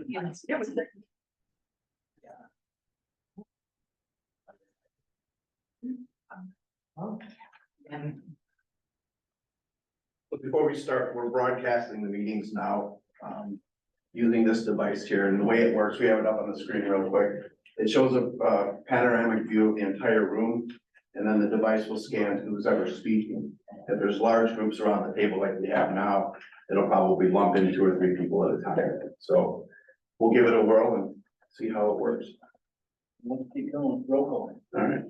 Yes. But before we start, we're broadcasting the meetings now, using this device here, and the way it works, we have it up on the screen real quick. It shows a panoramic view of the entire room, and then the device will scan who's ever speaking. If there's large groups around the table like we have now, it'll probably lump in 2 or 3 people at a time. So we'll give it a whirl and see how it works. Let's keep going, roll call. All right,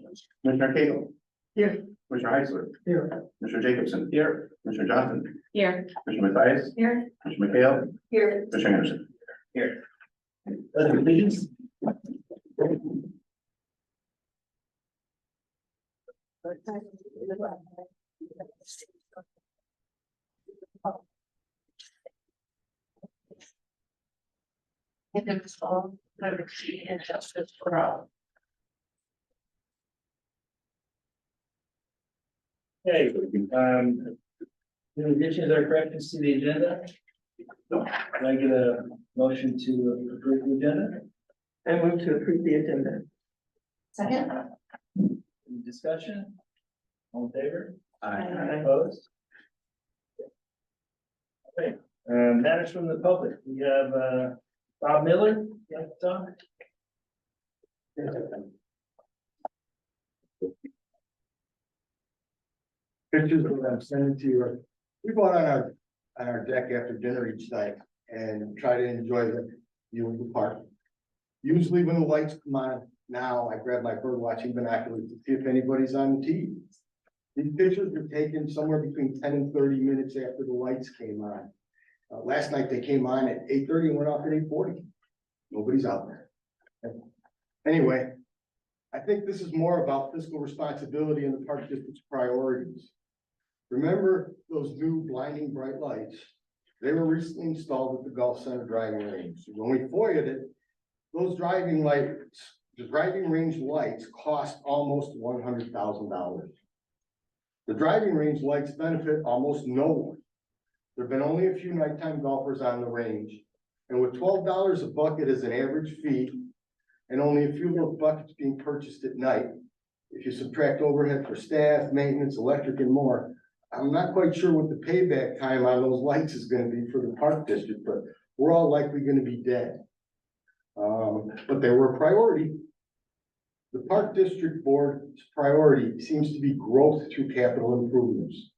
Commissioner Cagle. Here. Commissioner Heisler. Here. Commissioner Jacobson. Here. Commissioner Johnson. Here. Commissioner Mathias. Here. Commissioner McHale. Here. Commissioner Anderson. Here. Pledge of allegiance. Indivisible, liberty and justice for all. Okay, in addition, there are corrections to the agenda? No. Can I get a motion to approve the agenda? I move to approve the agenda. Second. Any discussion? All in favor? Aye. Opposed? Okay, matters from the public. We have, Bob Miller, you have to talk? Pictures of them sending to you. We go out on our deck after dinner each night and try to enjoy the view of the park. Usually when the lights come on, now I grab my bird watching binoculars to see if anybody's on the TV. These pictures were taken somewhere between 10 and 30 minutes after the lights came on. Last night they came on at 8:30 and went off at 8:40. Nobody's out there. Anyway, I think this is more about fiscal responsibility and the park district's priorities. Remember those new blinding bright lights? They were recently installed at the Golf Center driving range. When we FOIA'd it, those driving range lights cost almost $100,000. The driving range lights benefit almost no one. There've been only a few nighttime golfers on the range, and with $12 a bucket as an average fee, and only a few little buckets being purchased at night, if you subtract overhead for staff, maintenance, electric, and more, I'm not quite sure what the payback time on those lights is gonna be for the park district, but we're all likely gonna be dead. But they were a priority. The park district board's priority seems to be growth through capital improvements.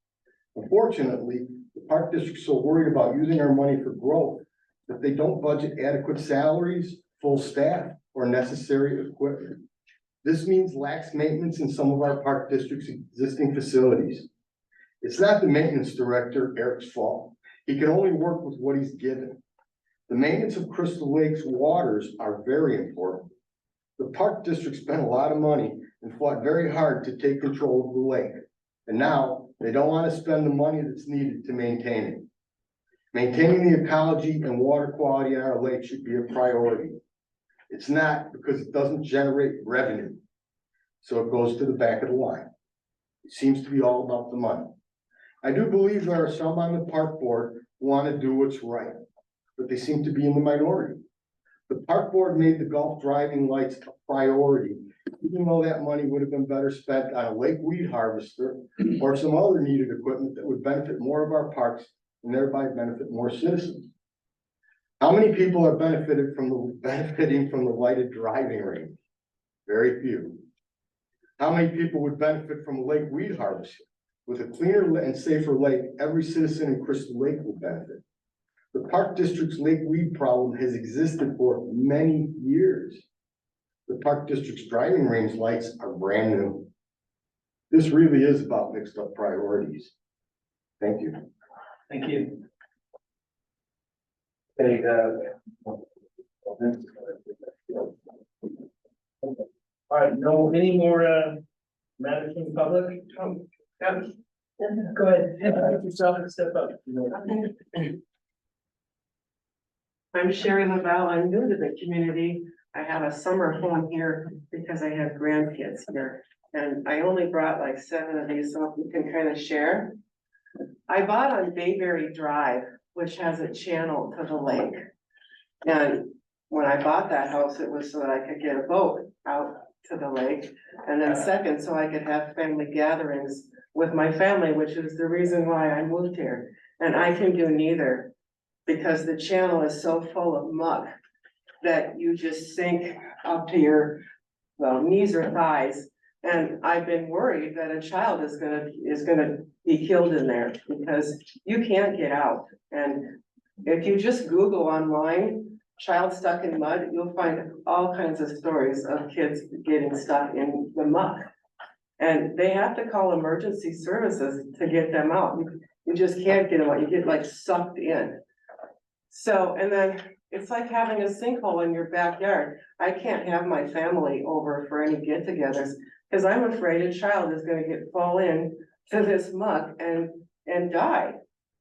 Unfortunately, the park district's so worried about using our money for growth that they don't budget adequate salaries, full staff, or necessary equipment. This means lax maintenance in some of our park district's existing facilities. It's not the maintenance director, Eric's fault. He can only work with what he's given. The maintenance of Crystal Lake's waters are very important. The park district spent a lot of money and fought very hard to take control of the lake. And now they don't want to spend the money that's needed to maintain it. Maintaining the ecology and water quality in our lake should be a priority. It's not, because it doesn't generate revenue. So it goes to the back of the line. It seems to be all about the money. I do believe there are some on the park board who want to do what's right, but they seem to be in the minority. The park board made the golf driving lights a priority, even though that money would have been better spent on a lake weed harvester or some other needed equipment that would benefit more of our parks and thereby benefit more citizens. How many people are benefiting from the lighted driving range? Very few. How many people would benefit from a lake weed harvester? With a cleaner and safer lake, every citizen in Crystal Lake will benefit. The park district's lake weed problem has existed for many years. The park district's driving range lights are brand new. This really is about mixed up priorities. Thank you. Thank you. Okay, all right, no, any more, matters from the public? Go ahead, introduce yourself and step up. I'm Sherry Lavelle. I'm new to the community. I have a summer home here because I have grandkids here. And I only brought like 7 of these, so we can kind of share. I bought on Bayberry Drive, which has a channel to the lake. And when I bought that house, it was so that I could get a boat out to the lake. And then second, so I could have family gatherings with my family, which is the reason why I moved here. And I can do neither, because the channel is so full of muck that you just sink up to your, well, knees or thighs. And I've been worried that a child is gonna be killed in there, because you can't get out. And if you just Google online, child stuck in mud, you'll find all kinds of stories of kids getting stuck in the muck. And they have to call emergency services to get them out. You just can't get them out, you get like sucked in. So, and then it's like having a sinkhole in your backyard. I can't have my family over for any get-togethers, because I'm afraid a child is gonna fall in to this muck and die.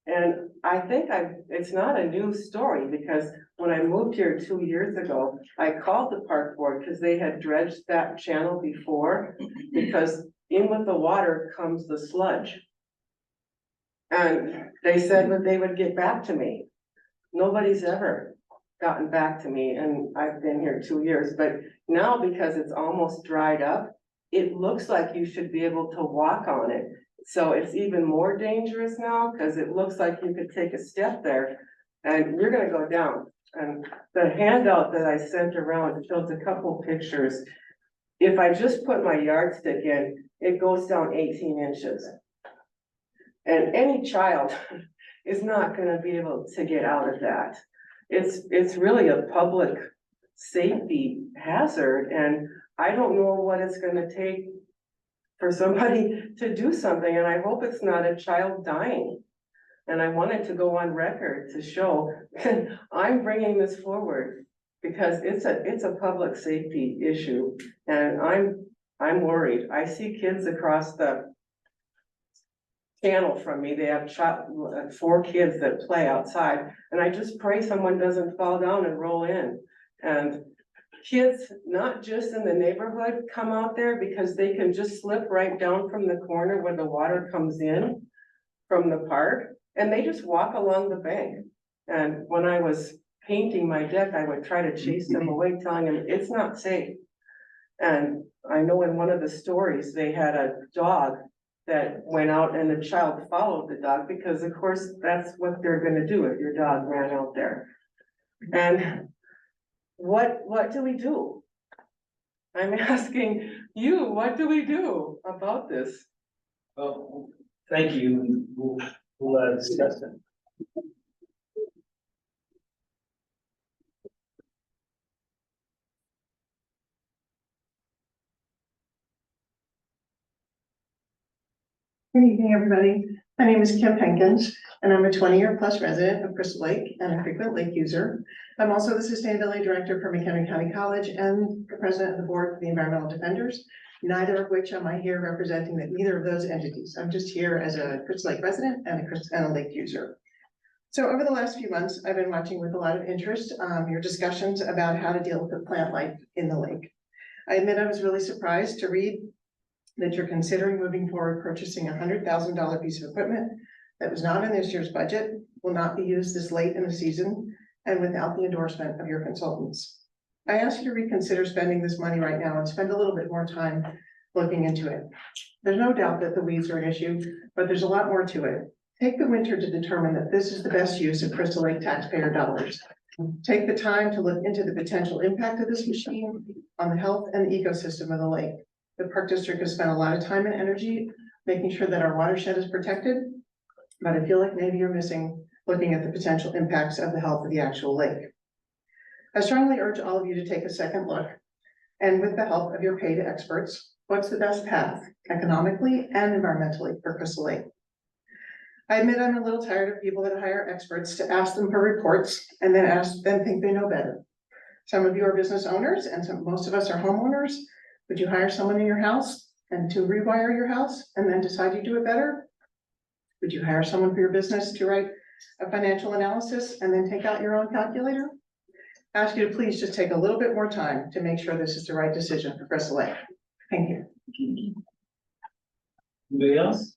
And I think it's not a new story, because when I moved here 2 years ago, I called the park board because they had dredged that channel before, because in with the water comes the sludge. And they said that they would get back to me. Nobody's ever gotten back to me, and I've been here 2 years, but now because it's almost dried up, it looks like you should be able to walk on it. So it's even more dangerous now, because it looks like you could take a step there and you're gonna go down. And the handout that I sent around shows a couple pictures. If I just put my yardstick in, it goes down 18 inches. And any child is not gonna be able to get out of that. It's really a public safety hazard, and I don't know what it's gonna take for somebody to do something, and I hope it's not a child dying. And I wanted to go on record to show I'm bringing this forward because it's a public safety issue, and I'm worried. I see kids across the channel from me. They have 4 kids that play outside, and I just pray someone doesn't fall down and roll in. And kids, not just in the neighborhood, come out there because they can just slip right down from the corner where the water comes in from the park, and they just walk along the bank. And when I was painting my deck, I would try to chase them away, telling them it's not safe. And I know in one of the stories, they had a dog that went out, and the child followed the dog, because of course that's what they're gonna do if your dog ran out there. And what do we do? I'm asking you, what do we do about this? Well, thank you. We'll discuss it. Good evening, everybody. My name is Kim Hankins, and I'm a 20-year-plus resident of Crystal Lake and a frequent lake user. I'm also the Sustainability Director for McHenry County College and the President of the Board for the Environmental Defenders, neither of which am I here representing neither of those entities. I'm just here as a Crystal Lake resident and a lake user. So over the last few months, I've been watching with a lot of interest your discussions about how to deal with the plant life in the lake. I admit I was really surprised to read that you're considering moving forward purchasing a $100,000 piece of equipment that was not in this year's budget, will not be used this late in the season, and without the endorsement of your consultants. I ask you to reconsider spending this money right now and spend a little bit more time looking into it. There's no doubt that the weeds are an issue, but there's a lot more to it. Take the winter to determine that this is the best use of Crystal Lake taxpayer dollars. Take the time to look into the potential impact of this machine on the health and the ecosystem of the lake. The Park District has spent a lot of time and energy making sure that our watershed is protected, but I feel like maybe you're missing looking at the potential impacts of the health of the actual lake. I strongly urge all of you to take a second look, and with the help of your paid experts, what's the best path economically and environmentally for Crystal Lake? I admit I'm a little tired of people that hire experts to ask them for reports and then think they know better. Some of you are business owners, and most of us are homeowners. Would you hire someone in your house and to rewire your house and then decide you do it better? Would you hire someone for your business to write a financial analysis and then take out your own calculator? I ask you to please just take a little bit more time to make sure this is the right decision for Crystal Lake. Thank you. Anybody else?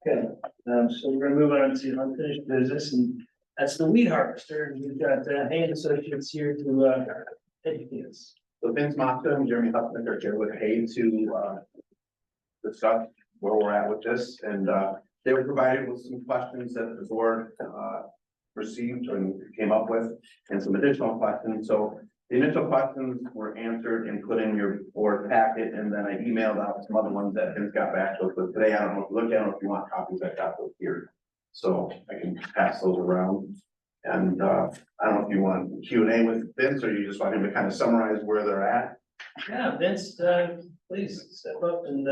Okay, so we're gonna move on to unfinished business, and That's the weed harvester, and we've got Hand Associates here to educate us. So Vince Moffitt and Jeremy Huffman are here with Hay to discuss where we're at with this, and they were provided with some questions that the board received and came up with, and some additional questions. So the initial questions were answered and put in your board packet, and then I emailed out some other ones that Vince got back to us with today. I don't know if you looked at them, if you want copies, I got those here. So I can pass those around. And I don't know if you want Q&A with Vince, or you just want him to kind of summarize where they're at. Yeah, Vince, please step up and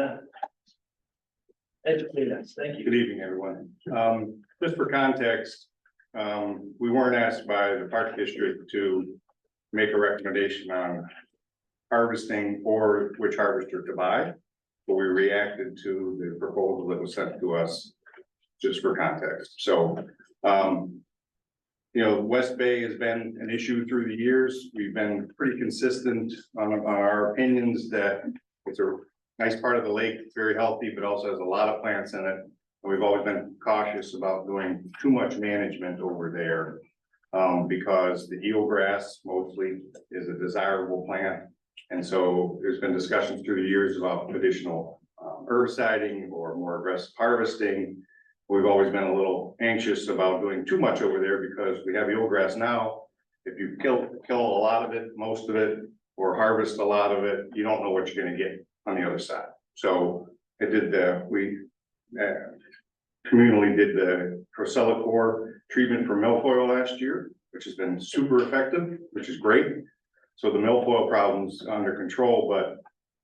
educate us. Thank you. Good evening, everyone. Just for context, we weren't asked by the park district to make a recommendation on harvesting or which harvester to buy, but we reacted to the proposal that was sent to us just for context. So, you know, West Bay has been an issue through the years. We've been pretty consistent on our opinions that it's a nice part of the lake. It's very healthy, but also has a lot of plants in it. And we've always been cautious about doing too much management over there. Because the eelgrass mostly is a desirable plant. And so there's been discussions through the years about additional herbiciding or more aggressive harvesting. We've always been a little anxious about doing too much over there because we have eelgrass now. If you kill a lot of it, most of it, or harvest a lot of it, you don't know what you're gonna get on the other side. So we communally did the Procelicor treatment for milfoil last year, which has been super effective, which is great. So the milfoil problem's under control, but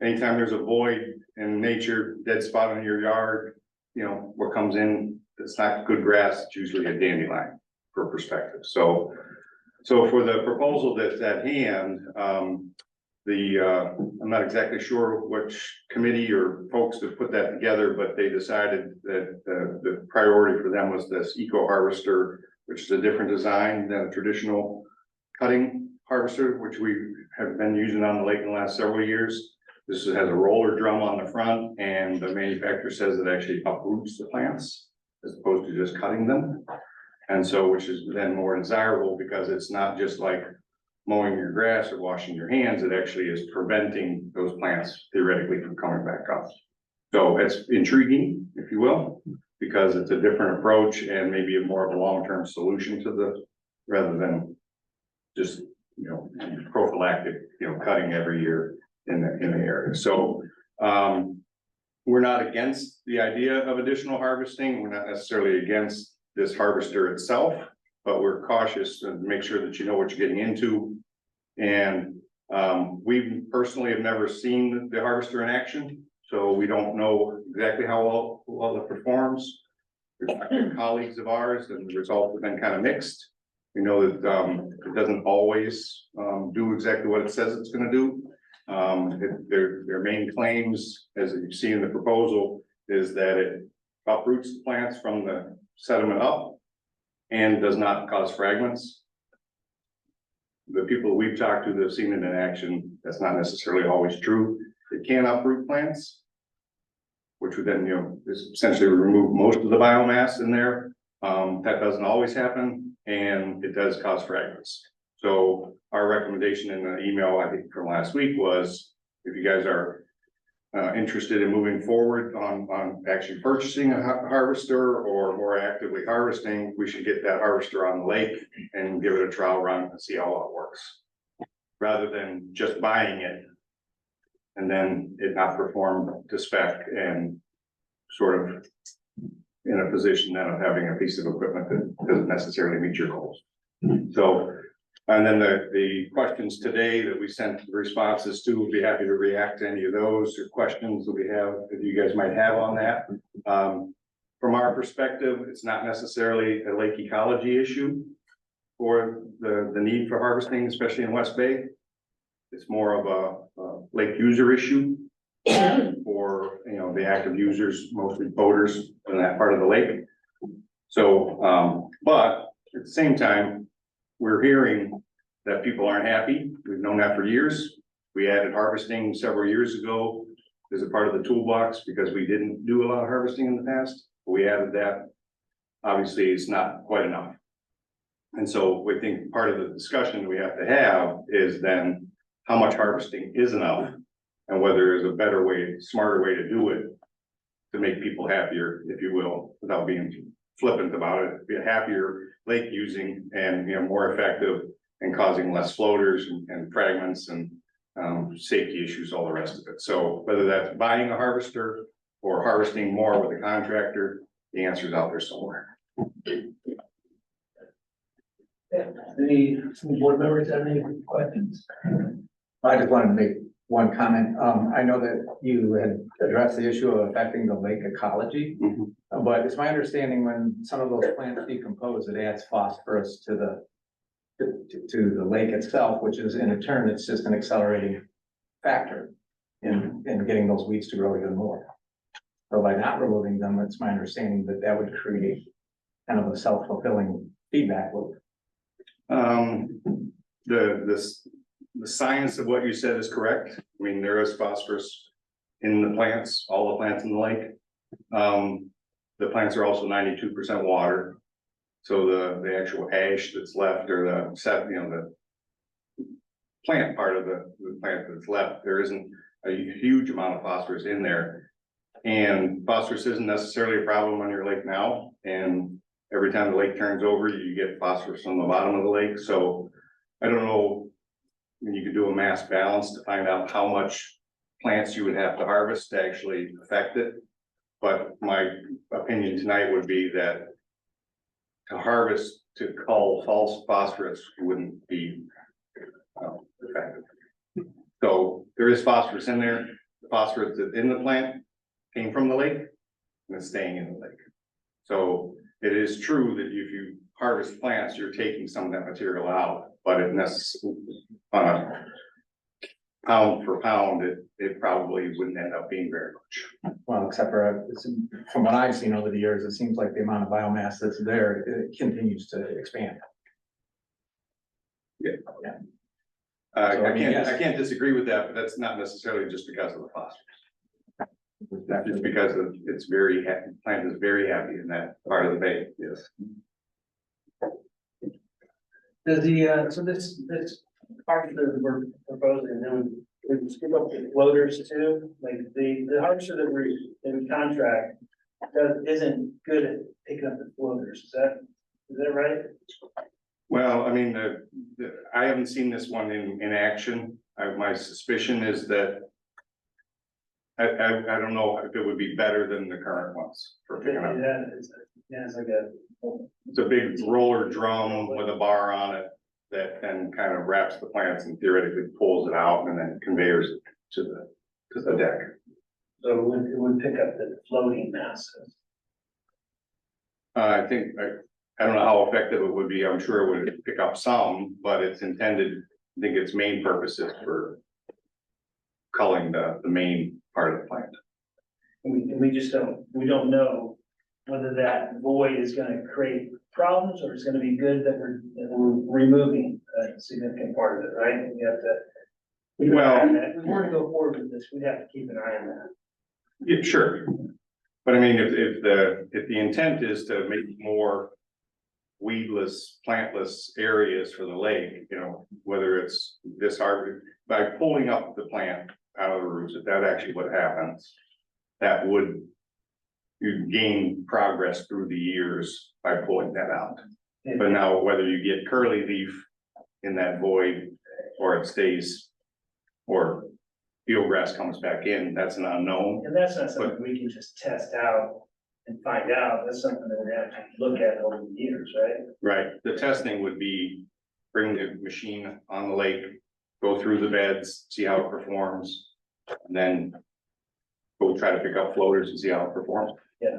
anytime there's a void in nature, dead spot in your yard, you know, what comes in, it's not good grass, it's usually a dandelion for perspective. So for the proposal that's at hand, I'm not exactly sure which committee or folks have put that together, but they decided that the priority for them was this eco harvester, which is a different design than a traditional cutting harvester, which we have been using on the lake in the last several years. This has a roller drum on the front, and the manufacturer says it actually uproots the plants as opposed to just cutting them. And so, which is then more desirable because it's not just like mowing your grass or washing your hands, it actually is preventing those plants theoretically from coming back up. So it's intriguing, if you will, because it's a different approach and maybe more of a long-term solution to rather than just, you know, prophylactic, you know, cutting every year in the area. So, we're not against the idea of additional harvesting. We're not necessarily against this harvester itself, but we're cautious to make sure that you know what you're getting into. And we personally have never seen the harvester in action, so we don't know exactly how well it performs. We've talked to colleagues of ours, and the results have been kind of mixed. We know that it doesn't always do exactly what it says it's going to do. Their main claims, as you see in the proposal, is that it uproots the plants from the sediment up and does not cause fragments. The people we've talked to that have seen it in action, that's not necessarily always true. It can uproot plants, which would then, you know, essentially remove most of the biomass in there. That doesn't always happen, and it does cause fragments. So our recommendation in the email, I think from last week, was if you guys are interested in moving forward on actually purchasing a harvester or more actively harvesting, we should get that harvester on the lake and give it a trial run and see how it works. Rather than just buying it and then it not perform to spec and sort of in a position then of having a piece of equipment that doesn't necessarily meet your goals. So, and then the questions today that we sent the responses to, we'll be happy to react to any of those or questions that we have that you guys might have on that. From our perspective, it's not necessarily a lake ecology issue for the need for harvesting, especially in West Bay. It's more of a lake user issue for, you know, the active users, mostly boaters in that part of the lake. So, but at the same time, we're hearing that people aren't happy. We've known that for years. We added harvesting several years ago as a part of the toolbox because we didn't do a lot of harvesting in the past. We added that. Obviously, it's not quite enough. And so we think part of the discussion we have to have is then how much harvesting is enough? And whether there's a better way, smarter way to do it. To make people happier, if you will, without being flippant about it, be a happier lake using and, more effective and causing less floaters and fragments and safety issues, all the rest of it. So whether that's buying a harvester or harvesting more with a contractor, the answer's out there somewhere. Any board members have any questions? I just wanted to make one comment. I know that you had addressed the issue of affecting the lake ecology. Mhm. But it's my understanding when some of those plants decompose, it adds phosphorus to the lake itself, which is in turn, it's just an accelerating factor in getting those weeds to grow even more. So by not removing them, it's my understanding that that would create kind of a self-fulfilling feedback loop. The science of what you said is correct. I mean, there is phosphorus in the plants, all the plants in the lake. The plants are also 92% water. So the actual ash that's left or the plant part of the plant that's left, there isn't a huge amount of phosphorus in there. And phosphorus isn't necessarily a problem on your lake now. And every time the lake turns over, you get phosphorus on the bottom of the lake. So I don't know. I mean, you could do a mass balance to find out how much plants you would have to harvest to actually affect it. But my opinion tonight would be that to harvest, to cull false phosphorus wouldn't be effective. So there is phosphorus in there. The phosphorus that's in the plant came from the lake and it's staying in the lake. So it is true that if you harvest plants, you're taking some of that material out, but it necessarily, on a pound for pound, it probably wouldn't end up being very much. Well, except for, from what I've seen over the years, it seems like the amount of biomass that's there, it continues to expand. Yeah. Yeah. I Yes. can't disagree with that, but that's not necessarily just because of the phosphorus. It's because of, it's very happy, plant is very happy in that part of the bay, yes. Does so this harvester that we're proposing, then we skip up the floaters too, like the harvester that we're in contract isn't good at picking up the floaters, is that right? Well, I mean, I haven't seen this one in action. My suspicion is that I don't know if it would be better than the current ones for picking up. It's like a. It's a big roller drum with a bar on it that then kind of wraps the plants and theoretically pulls it out and then conveyors it to the deck. So it would pick up the floating masses. I don't know how effective it would be. I'm sure it would pick up some, but it's intended, I think its main purpose is for culling the main part of the plant. We don't know whether that void is gonna create problems or it's gonna be good that we're removing a significant part of it, right? We have to. If we were to go forward with this, we'd have to keep an eye on that. Yeah, sure. But I mean, if the intent is to make more weedless, plantless areas for the lake, whether it's this hard, by pulling up the plant out of the roots, if that's actually what happens, that would, you gain progress through the years by pulling that out. But now whether you get curly leaf in that void or it stays, or field grass comes back in, that's an unknown. And that's not something we can just test out and find out. That's something that we have to look at over the years, right? Right, the testing would be bring the machine on the lake, go through the beds, see how it performs. And then go try to pick up floaters and see how it performs. Yeah,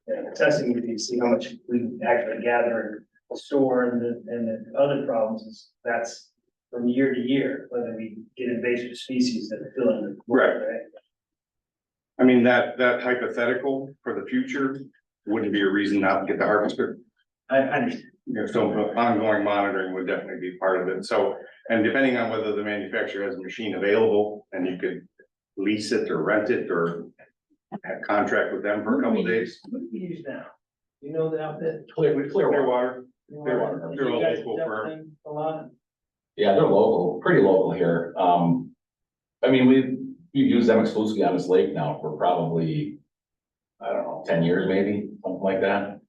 the testing would be to see how much we can actually gather and store, and the other problems is that's from year to year, whether we get invasive species that fill in the. Right. I mean, that hypothetical for the future wouldn't be a reason not to get the harvester. I understand. So ongoing monitoring would definitely be part of it. So, and depending on whether the manufacturer has a machine available and you could lease it or rent it or have contract with them for a couple of days. What do we use now? You know that outfit? Clearwater. They're all You guys local dumped firm. in a lot? Yeah, they're local, pretty local here. I mean, we've used them exclusively on this lake now for probably, I don't know, 10 years maybe, something like that.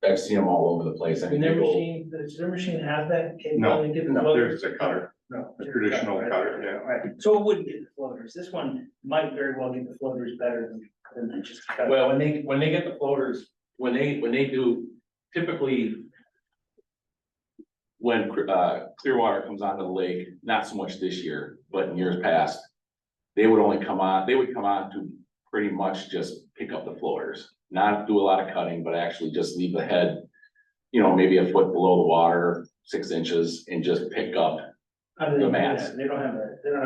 I've seen them all over the place. I And mean, their they go, machine, does their machine have that No, capability to get the no, floaters? there's a cutter, No. a traditional right? cutter, yeah. Right, so it wouldn't get the floaters. This one might very well get the floaters better than just. a cutter. well, when they get the floaters, when they do, typically. When Clearwater comes onto the lake, not so much this year, but in years past. They would come on to pretty much just pick up the floaters, not do a lot of cutting, but actually just leave the head. You know, maybe a foot below the water, 6 inches, and just pick up. How do they the do mats. that? They don't have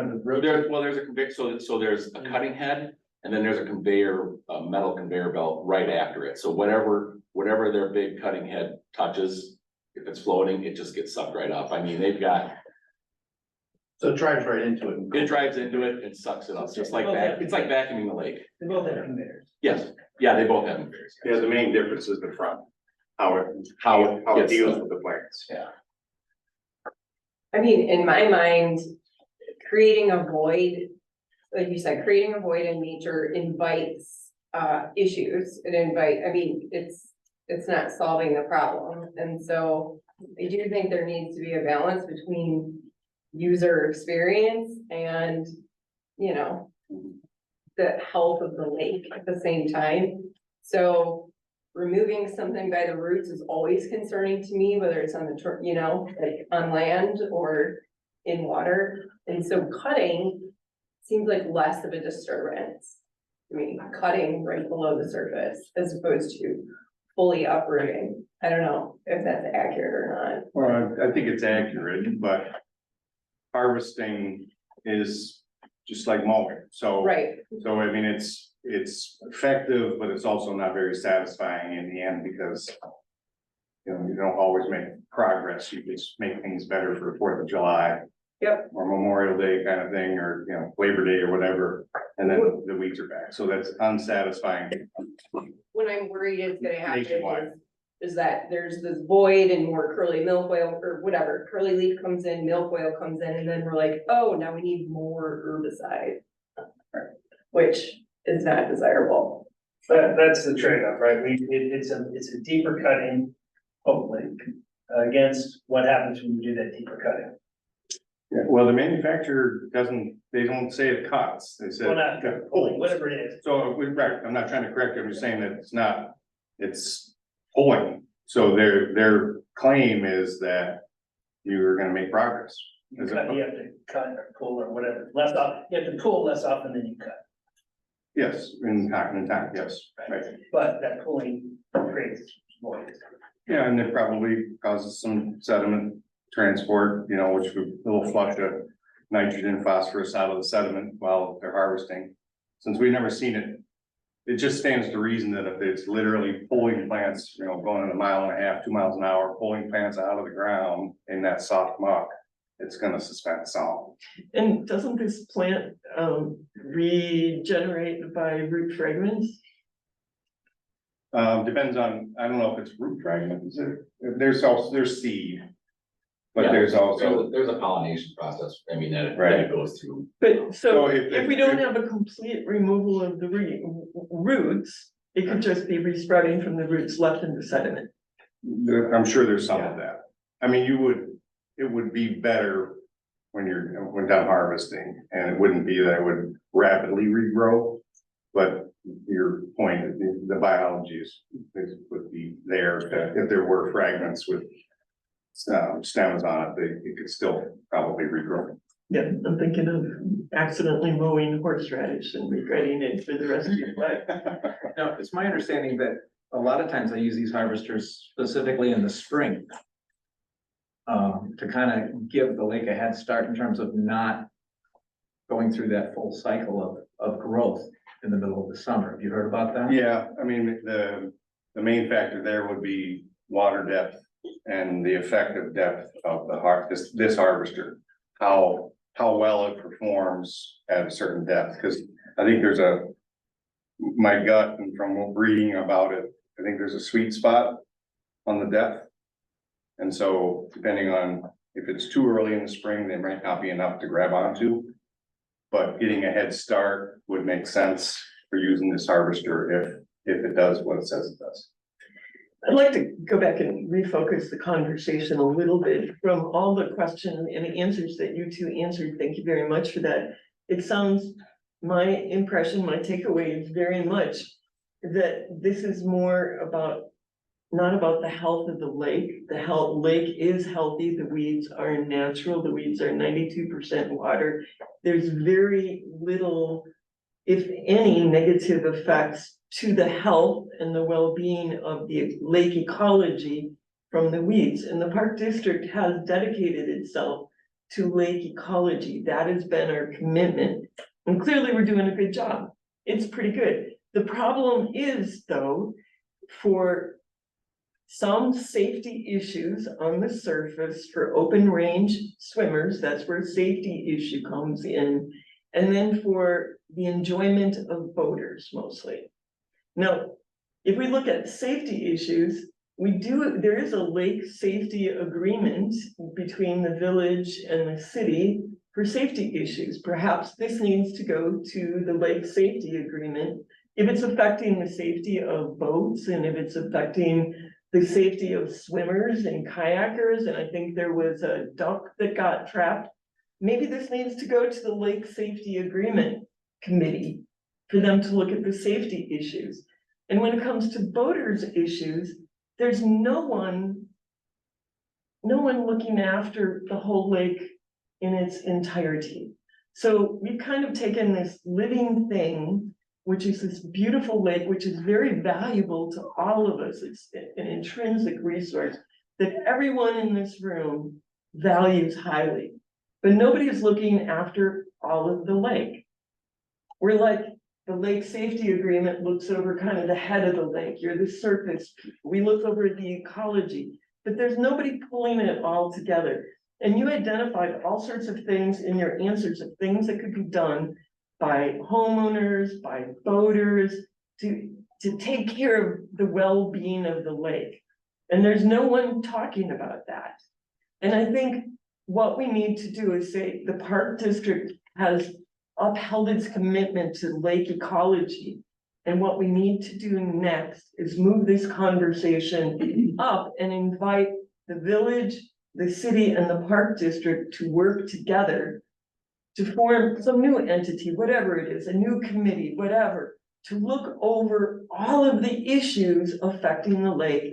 the road. There's a conveyor, so there's a cutting head, and then there's a conveyor, a metal conveyor belt right after it. So whatever their big cutting head touches, if it's floating, it just gets sucked right up. I mean, they've got, So it drives right into it. it drives into it and sucks it up, just like that. It's like vacuuming the lake. They both have conveyors. Yes, yeah, they both have conveyors. Yeah, the main difference is the front, how it gets deals stuck. with the plants. Yeah. I mean, in my mind, creating a void, like you said, creating a void in nature invites issues. I mean, it's not solving the problem. And so I do think there needs to be a balance between user experience and, you know, the health of the lake at the same time. So removing something by the roots is always concerning to me, whether it's on the, you know, like on land or in water. And so cutting seems like less of a disturbance. I mean, cutting right below the surface as opposed to fully uprooting. I don't know if that's accurate or Well, I think it's accurate, but harvesting is just like mowing, so. not. Right, So I mean, it's effective, but it's also not very satisfying in the end because. You know, you don't always make progress, you just make things better for the 4th of July. Yep. Or Memorial Day kind of thing, or, you know, Labor Day or whatever, and then the weeds are back, so that's unsatisfying. what I'm worried is gonna happen Nationwide. is that there's this void and more curly milfoil or whatever, curly leaf comes in, milfoil comes in, and then we're like, oh, now we need more herbicide. Which is not desirable. That's the trade-off, right? It's a deeper cutting, hopefully, against what happens when you do that deeper cutting. Yeah, well, the manufacturer they don't say it cuts, they Well, said. not it pulling, pulls. whatever it is. So, right, I'm not trying to correct you, I'm just saying that it's pulling. So their claim is that you're gonna make progress. You have to cut or pull or whatever, less off, you have to pull less often than you cut. Yes, in time, yes, right. But that pulling creates voids. Yeah, and it probably causes some sediment transport, you know, which will flush the nitrogen, phosphorus out of the sediment while they're harvesting. Since we've never seen it, it just stands to reason that if it's literally pulling plants, you know, going at 1.5 miles, 2 miles an hour, pulling plants out of the ground in that soft muck, it's gonna suspend salt. And doesn't this plant regenerate by root fragments? Depends on, I don't know if it's root fragments, there's seed. But Yeah, there's also, There's a pollination process, I mean, that Right. it goes through. But So so if- if we don't have a complete removal of the roots, it could just be resprouting from the roots left in the sediment. I'm sure there's some of that. I mean, it would be better when we're done harvesting, and it wouldn't be that it would rapidly regrow. But your point, the biology would be there, if there were fragments with stems on it, it could still probably regrow. Yeah, I'm thinking of accidentally mowing horseradish and regretting it for the rest of your life. No, it's my understanding that a lot of times I use these harvesters specifically in the spring. To kind of give the lake a head start in terms of not going through that full cycle of growth in the middle of the summer. Have you heard about that? Yeah, I mean, the main factor there would be water depth and the effective depth of this harvester. How well it performs at a certain depth, because I think my gut and from reading about it, I think there's a sweet spot on the depth. And so depending on if it's too early in the spring, they might not be enough to grab onto. But getting a head start would make sense for using this harvester if it does what it says it does. I'd like to go back and refocus the conversation a little bit from all the questions and answers that you two answered. Thank you very much for that. It sounds, my impression, my takeaway is very much that this is more about, not about the health of the lake. The lake is healthy, the weeds are natural, the weeds are 92% water. There's very little, if any, negative effects to the health and the well-being of the lake ecology from the weeds. And the Park District has dedicated itself to lake ecology. That has been our commitment. And clearly we're doing a good job. It's pretty good. The problem is, though, for some safety issues on the surface for open range swimmers, that's where safety issue comes in. And then for the enjoyment of boaters mostly. Now, if we look at safety issues, there is a lake safety agreement between the village and the city for safety issues. Perhaps this needs to go to the lake safety agreement if it's affecting the safety of boats and if it's affecting the safety of swimmers and kayakers. And I think there was a duck that got trapped. Maybe this needs to go to the lake safety agreement committee for them to look at the safety issues. And when it comes to boaters issues, there's no one looking after the whole lake in its entirety. So we've kind of taken this living thing, which is this beautiful lake, which is very valuable to all of us. It's an intrinsic resource that everyone in this room values highly, but nobody is looking after all of the lake. We're like, the lake safety agreement looks over kind of the head of the lake. You're the surface. We look over the ecology, but there's nobody pulling it all together. And you identified all sorts of things in your answers of things that could be done by homeowners, by boaters, to take care of the well-being of the lake. And there's no one talking about that. And I think what we need to do is say the Park District has upheld its commitment to lake ecology. And what we need to do next is move this conversation up and invite the village, the city, and the Park District to work together to form some new entity, whatever it is, a new committee, whatever, to look over all of the issues affecting the lake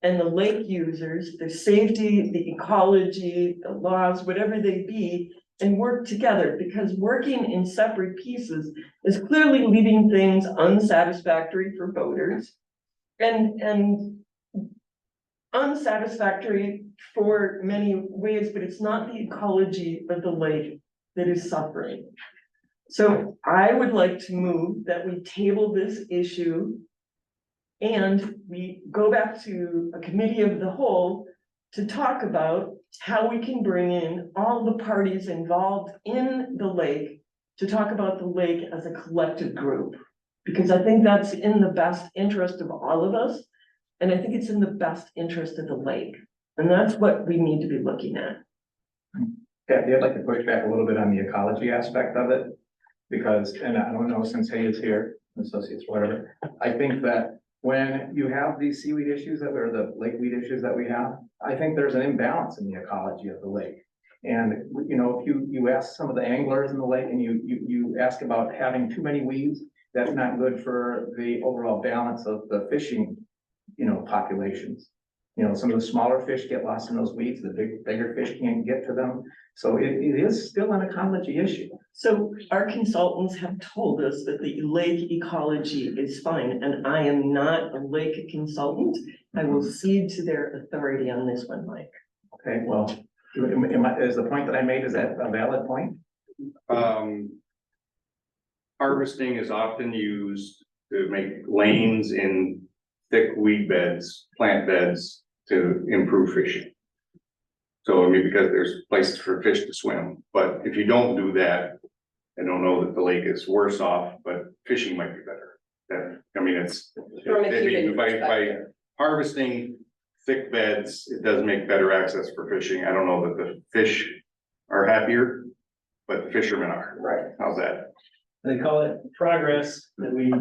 and the lake users, the safety, the ecology, the laws, whatever they be, and work together, because working in separate pieces is clearly leaving things unsatisfactory for boaters and unsatisfactory for many ways, but it's not the ecology of the lake that is suffering. So I would like to move that we table this issue and we go back to a committee of the whole to talk about how we can bring in all the parties involved in the lake to talk about the lake as a collective group. Because I think that's in the best interest of all of us. And I think it's in the best interest of the lake. And that's what we need to be looking at. Kathy, I'd like to push back a little bit on the ecology aspect of it. Because, and I don't know, since Hay is here, associates, whatever, I think that when you have these seaweed issues or the lake weed issues that we have, I think there's an imbalance in the ecology of the lake. And, you know, if you ask some of the anglers in the lake and you ask about having too many weeds, that's not good for the overall balance of the fishing, you know, populations. You know, some of the smaller fish get lost in those weeds, the bigger fish can't get to them. So it is still an ecology issue. So our consultants have told us that the lake ecology is fine, and I am not a lake consultant. I will cede to their authority on this one, Mike. Okay, well, is the point that I made, is that a valid point? Harvesting is often used to make lanes in thick weed beds, plant beds to improve fishing. So I mean, because there's places for fish to swim, but if you don't do that, I don't know that the lake is worse off, but fishing might be better. I mean, it's, From a I mean, human by perspective. harvesting thick beds, it does make better access for fishing. I don't know that the fish are happier, but the fishermen are. Right. How's that? They call it progress, that we,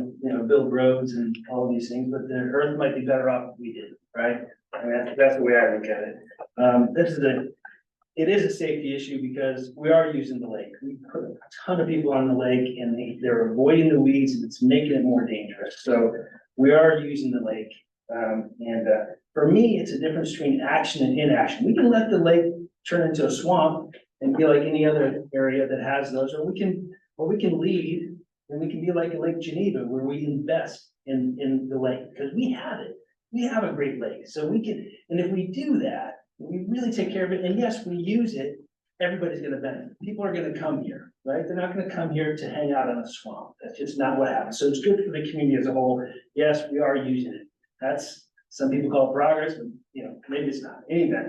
build roads and all these things, but the earth might be better off if we did, right? I mean, that's the way I look at it. It is a safety issue because we are using the lake. We put a ton of people on the lake and they're avoiding the weeds and it's making it more dangerous. So we are using the lake. For me, it's a difference between action and inaction. We can let the lake turn into a swamp and be like any other area that has those, or we can lead and we can be like Lake Geneva where we invest in the lake because we have it. We have a great lake. So we can, and if we do that, we really take care of it, and yes, we use it, everybody's gonna benefit. People are gonna come here, right? They're not gonna come here to hang out in a swamp. That's just not what happens. So it's good for the community as a whole. Yes, we are using it. That's, some people call it progress, but maybe it's not. Anyway,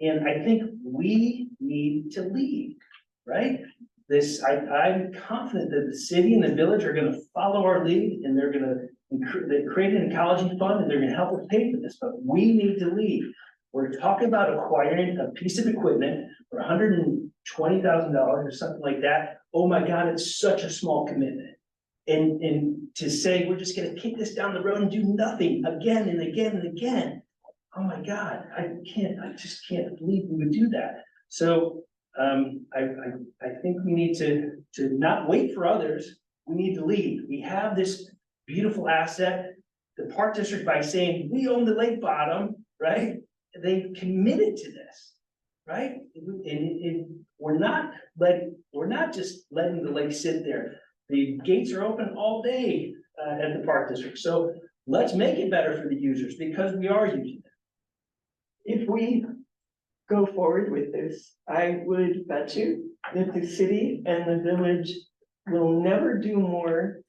and I think we need to lead, right? I'm confident that the city and the village are gonna follow our lead, and they created an ecology fund, and they're gonna help us pay for this, but we need to lead. We're talking about acquiring a piece of equipment for $120,000 or something like that. Oh my God, it's such a small commitment. And to say, we're just gonna kick this down the road and do nothing again and again and again. Oh my God, I just can't believe we would do that. So, I think we need to not wait for others. We need to lead. We have this beautiful asset. The park district, by saying, we own the lake bottom, right? They committed to this, right? And we're not just letting the lake sit there. The gates are open all day at the park district. So let's make it better for the users because we are using it. If we go forward with this, I would bet you that the city and the village will never do more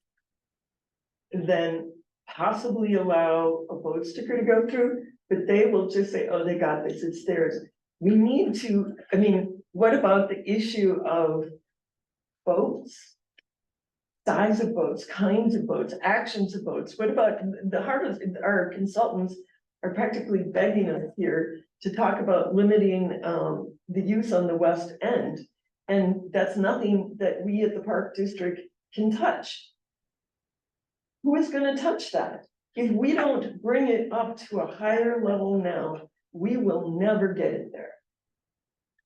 than possibly allow a boat sticker to go through, but they will just say, oh, they got this, it's theirs. We need to, what about the issue of boats? Size of boats, kinds of boats, actions of boats. What about our consultants are practically begging us here to talk about limiting the use on the west end. And that's nothing that we at the park district can touch. Who is gonna touch that? If we don't bring it up to a higher level now, we will never get it there.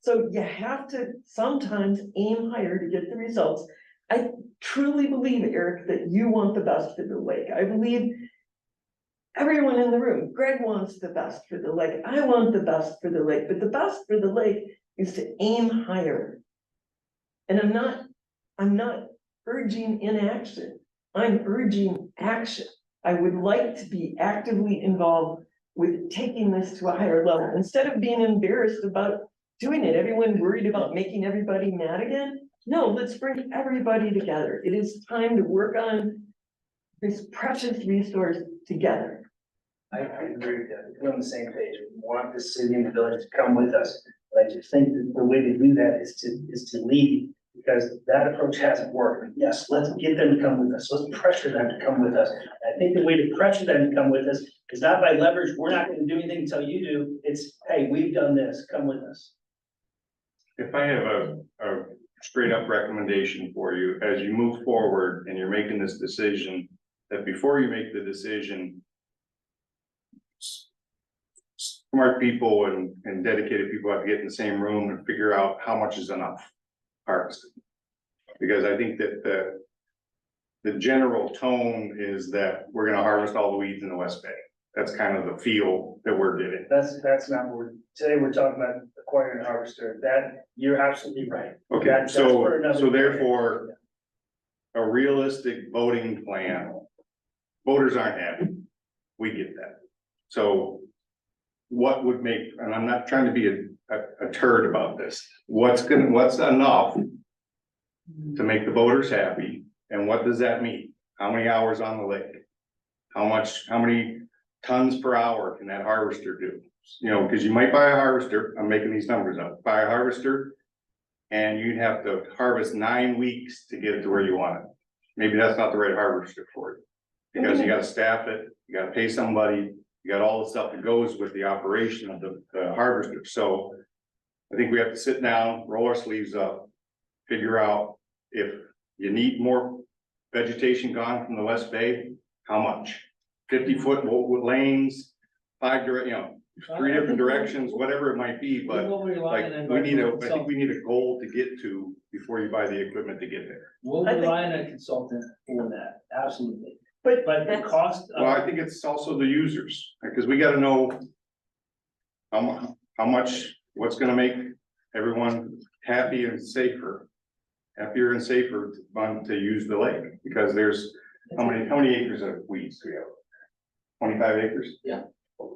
So you have to sometimes aim higher to get the results. I truly believe, Eric, that you want the best for the lake. I believe everyone in the room, Greg wants the best for the lake. I want the best for the lake, but the best for the lake is to aim higher. And I'm not urging inaction. I'm urging action. I would like to be actively involved with taking this to a higher level instead of being embarrassed about doing it. Everyone worried about making everybody mad again. No, let's bring everybody together. It is time to work on this precious resource together. I agree with that. We're on the same page. We want the city and the village to come with us. But I just think that the way to do that is to lead, because that approach hasn't worked. Yes, let's get them to come with us. Let's pressure them to come with us. I think the way to pressure them to come with us is not by leverage. We're not going to do anything until you do. It's, hey, we've done this. Come with us. If I have a straight up recommendation for you, as you move forward and you're making this decision, that before you make the decision, smart people and dedicated people have to get in the same room and figure out how much is enough harvested. Because I think that the general tone is that we're gonna harvest all the weeds in the West Bay. That's kind of the feel that we're getting. That's not what today we're talking about acquiring a harvester. That, you're absolutely right. Okay, That's for another so day. therefore, a realistic voting plan, voters aren't happy. We get that. So what would make, and I'm not trying to be a turd about this, what's enough to make the voters happy, and what does that mean? How many hours on the lake? How many tons per hour can that harvester do? You know, because you might buy a harvester, I'm making these numbers up, buy a harvester, and you'd have to harvest 9 weeks to get it to where you want it. Maybe that's not the right harvester for it. Because you gotta staff it, you gotta pay somebody, you got all the stuff that goes with the operation of the harvester, so. I think we have to sit down, roll our sleeves up, figure out if you need more vegetation gone from the West Bay, how much? 50-foot lanes, 3 different directions, whatever it might be, but like, I think we need a goal to get to before you buy the equipment to get there. We'll I think- rely on a consultant for that, absolutely. But But the that's- cost Well, I of, think it's also the users, because we gotta know how much, what's gonna make everyone happy and safer. Happier and safer to use the lake, because there's, how many acres of weeds do we have? 25 acres? Yeah.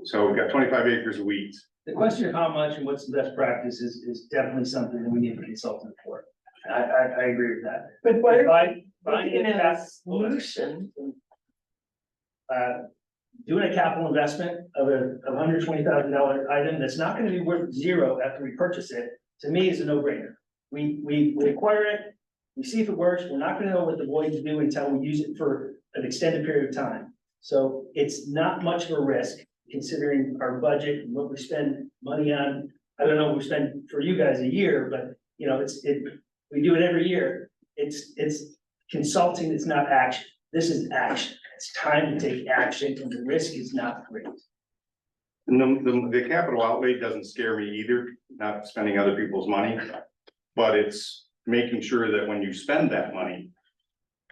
So we've got 25 acres of weeds. the question of how much and what's the best practice is definitely something that we need a consultant for. I agree with that. But what are Buying looking a at a capital, solution? doing a capital investment of $120,000 item that's not gonna be worth zero after we purchase it, to me is a no-brainer. We acquire it, we see if it works, we're not gonna know what the voids do until we use it for an extended period of time. So it's not much of a risk considering our budget and what we spend money on. I don't know what we spend for you guys a year, but you know, we do it every year. It's consulting, it's not action. This is action. It's time to take action and the risk is not great. And the capital outlay doesn't scare me either, not spending other people's money. But it's making sure that when you spend that money,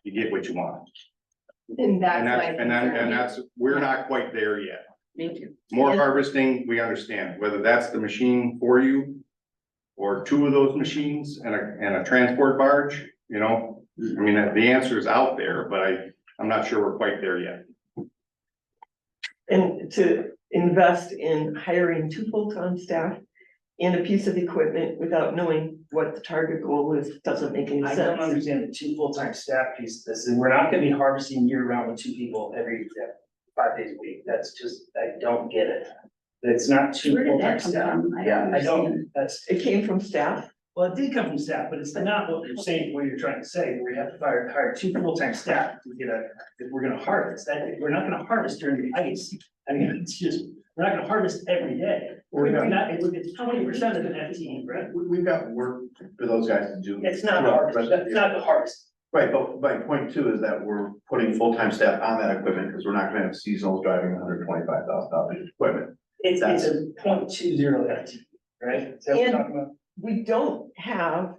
you get what you want. And that's And my that's, and concern. that's, we're not quite there yet. Me too. More Yeah. harvesting, we understand, whether that's the machine for you. Or 2 of those machines and a transport barge, you know, I mean, the answer is out there, but I'm not sure we're quite there yet. And to invest in hiring 2 full-time staff and a piece of equipment without knowing what the target goal is, doesn't make any I don't sense. understand the 2 full-time staff piece of this, and we're not gonna be harvesting year round with 2 people every 5 days a week, that's just, I don't get it. It's not 2 Where did full-time that come staff. from? I Yeah, don't I don't, understand. that's, It came from staff. well, it did come from staff, but it's not what you're saying, what you're trying to say, where you have to hire 2 full-time staff to get if we're gonna harvest, we're not gonna harvest during the ice. I mean, it's just, we're not gonna harvest every day. We're not, it's 20% of an FTE, right? We've got work for those guys to do. It's not harvest, that's not the harvest. Right, but my point too is that we're putting full-time staff on that equipment, because we're not gonna have seasonals driving $125,000 equipment. It's a 0.20 FTE, right? Is that what we're And- talking about? We don't have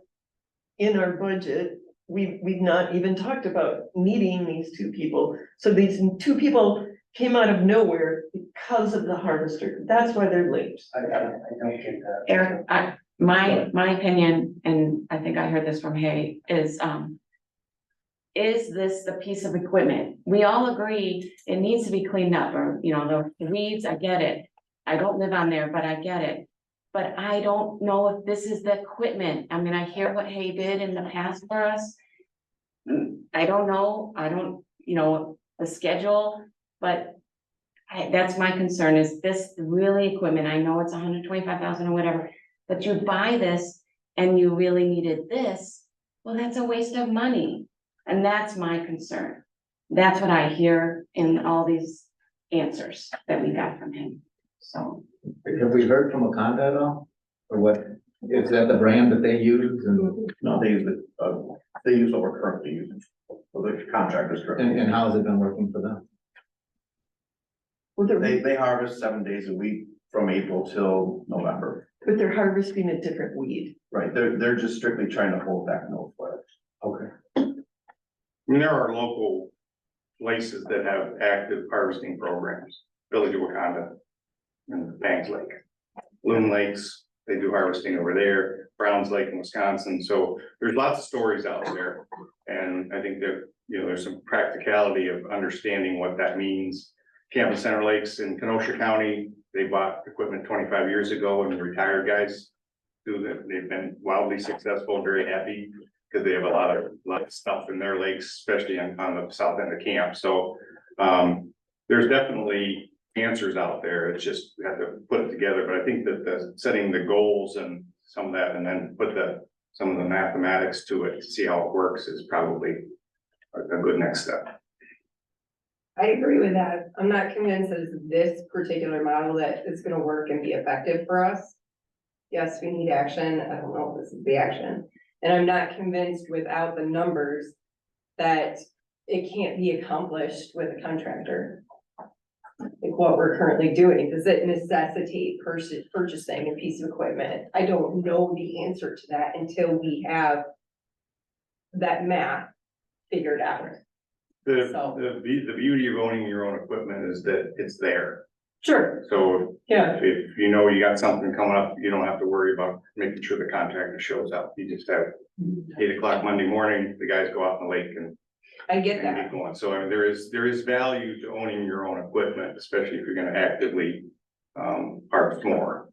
in our budget, we've not even talked about needing these 2 people. So these 2 people came out of nowhere because of the harvester. That's why they're late. I don't get that. Eric, my opinion, and I think I heard this from Hay, is this the piece of equipment? We all agree it needs to be cleaned up, or, you know, the weeds, I get it. I don't live on there, but I get it. But I don't know if this is the equipment. I mean, I hear what Hay did in the past for us. I don't know, the schedule, but that's my concern, is this really equipment? I know it's 125,000 or whatever, but you buy this and you really needed this, well, that's a waste of money. And that's my concern. That's what I hear in all these answers that we got from him, so. Have we heard from Wakanda at all? Or what, is that the brand that they use and, No, they use what we're currently using, so the contractors. and how has it been working for them? Well, They harvest 7 days a week from April till November. but they're harvesting a different weed. Right, they're just strictly trying to hold back milfoil. Okay. I mean, there are local places that have active harvesting programs, Village of Wakanda and Banks Lake. Loon Lakes, they do harvesting over there, Browns Lake in Wisconsin, so there's lots of stories out there. And I think that, there's some practicality of understanding what that means. Campbell Center Lakes in Kenosha County, they bought equipment 25 years ago, and the retired guys do that. They've been wildly successful, very happy, because they have a lot of stuff in their lakes, especially on the south end of camp. So there's definitely answers out there. It's just, we have to put it together. But I think that setting the goals and some of that, and then put some of the mathematics to it to see how it works is probably a good next step. I agree with that. I'm not convinced that it's this particular model that is gonna work and be effective for us. Yes, we need action. I don't know if this is the action. And I'm not convinced without the numbers that it can't be accomplished with a contractor. Like what we're currently doing, does it necessitate purchasing a piece of equipment? I don't know the answer to that until we have that math figured out. So- The beauty of owning your own equipment is that it's there. Sure, So yeah, if you know you got something coming up, you don't have to worry about making sure the contractor shows up. You just have 8 o'clock Monday morning, the guys go out in the lake and I get and that. get going. So I mean, there is value to owning your own equipment, especially if you're gonna actively harvest more.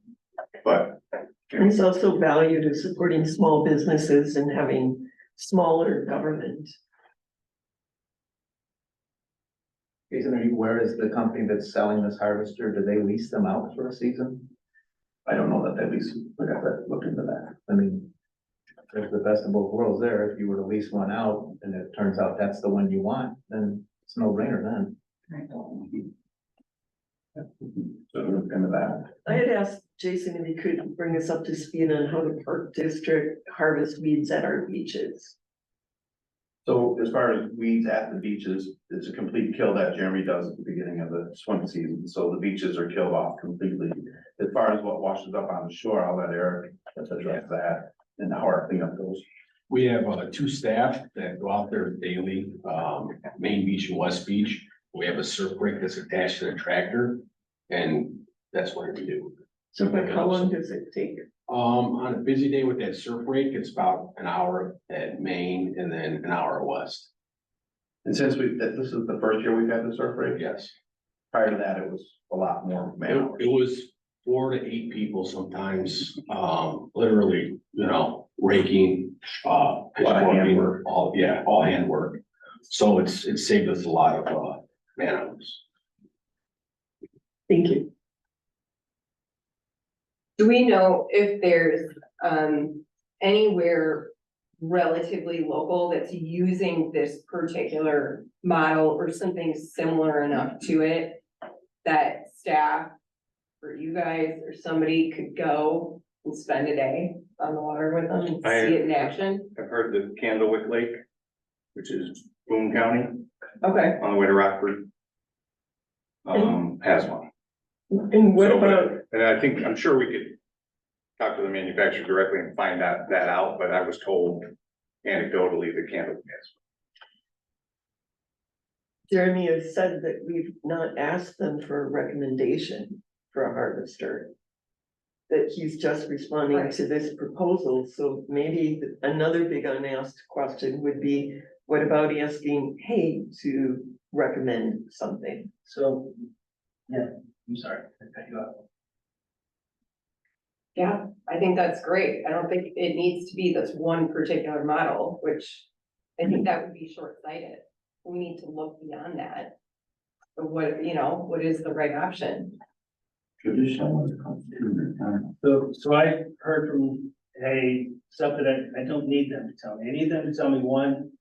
But There's also value to supporting small businesses and having smaller government. Jason, are you aware, is the company that's selling this harvester, do they lease them out for a season? I don't know that they lease. Look into that. I mean, there's the best of both worlds there. If you were to lease one out and it turns out that's the one you want, then it's no brainer then. So look into that. I had asked Jason if he could bring us up to speed on how the Park District harvests weeds at our beaches. So as far as weeds at the beaches, it's a complete kill that Jeremy does at the beginning of the swim season, so the beaches are killed off completely. As far as what washes up on the shore, I'll let Eric address that and how our cleanup goes. We have 2 staff that go out there daily, Main Beach and West Beach. We have a surf break that's attached to the tractor, and that's what we do. So like how long does it take? On a busy day with that surf break, it's about an hour at Main and then an hour at West. And since this is the first year we've had the surf break, Yes. prior to that, it was a lot more man hours. It was 4 to 8 people sometimes, literally, raking, pitchforking, all hand work. So it saved us a lot of, man hours. Thank you. Do we know if there's, anywhere relatively local that's using this particular model or something similar enough to it? That staff or you guys or somebody could go and spend a day on the water with them and see it in action? I've heard that Candlewick Lake, which is Boone County, Okay, on the way to Rockford, has one. And what So, about, and I think, I'm sure we could talk to the manufacturer directly and find that out, but I was told anecdotally that Candlewick has. Jeremy has said that we've not asked them for a recommendation for a harvester. That he's just responding to this proposal, so maybe another big unasked question would be, what about asking Hay to recommend something? So, yeah, I'm sorry, I cut you off. yeah, I think that's great. I don't think it needs to be this one particular model, which I think that would be short-sighted. We need to look beyond that. But what is the right option? So I heard from, hey, stuff that I don't need them to tell me. I need them to tell me, one,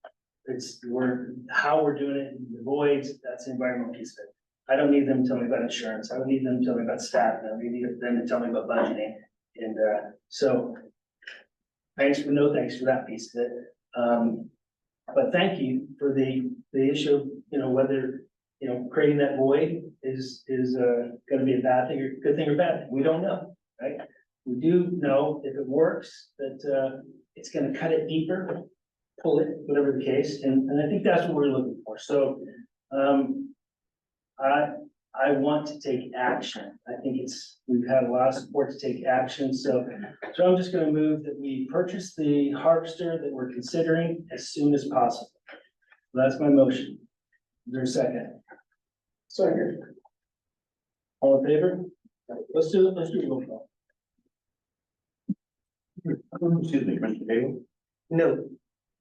how we're doing it, the voids, that's the environmental piece of it. I don't need them to tell me about insurance. I don't need them to tell me about staff. I don't need them to tell me about budgeting. And, so thanks for that piece of it. But thank you for the issue of, whether, creating that void is gonna be a bad thing or good thing or bad thing. We don't know, right? We do know if it works, that, it's gonna cut it deeper, pull it, whatever the case, and I think that's what we're looking for. So, I want to take action. I think we've had a lot of support to take action, so I'm just gonna move that we purchase the harvester that we're considering as soon as possible. That's my motion. Is there a second? Second. All in favor? Let's do a roll call. Excuse me, Commissioner Gable, No.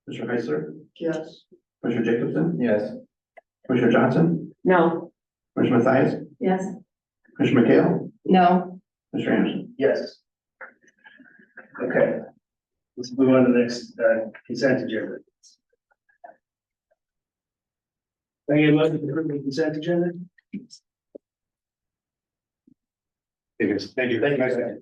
Commissioner Heisler, Yes. Commissioner Jacobson, Yes. Commissioner Johnson, No, Commissioner Mathias, Yes. Commissioner McHale, No, Commissioner Anderson. Yes. Okay. Let's move on to the next consent agenda. Can I get a motion to approve the consent agenda? Thank you. Thank you. Nice day.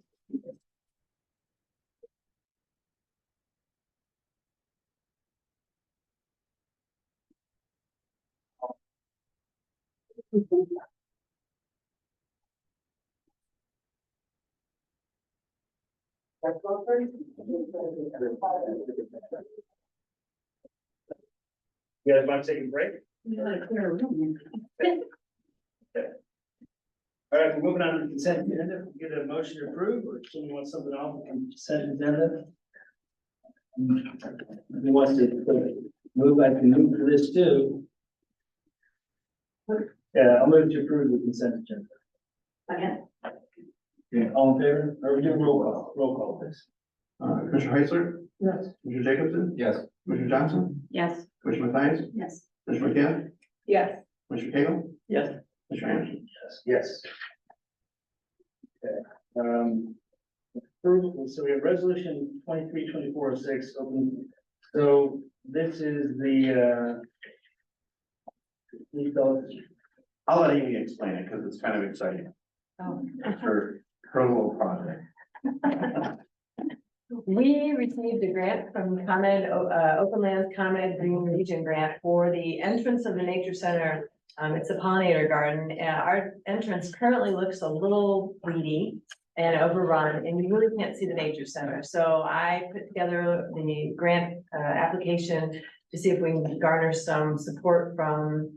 You guys want to take a break? All right, we're moving on to the consent agenda. Get a motion to approve, or someone wants something off the consent agenda? Who wants to move? I can move for this too. Yeah, I'll move to approve the consent agenda. Again. Yeah, all in favor? Or we do roll call this. Commissioner Heisler, Yes. Commissioner Jacobson, Yes. Commissioner Johnson, Yes. Commissioner Mathias, Yes. Commissioner McKenna, Yes. Commissioner Cagle, Yes. Commissioner Anderson. Yes. Okay, approval, so we have resolution 23-2406 open, so this is the, I'll let Amy explain it, because it's kind of exciting Oh. for her little project. We received a grant from ComEd, Open Lands ComEd Green Region Grant for the entrance of the nature center. It's a pollinator garden. Our entrance currently looks a little weedy and overrun, and you really can't see the nature center. So I put together the grant application to see if we can garner some support from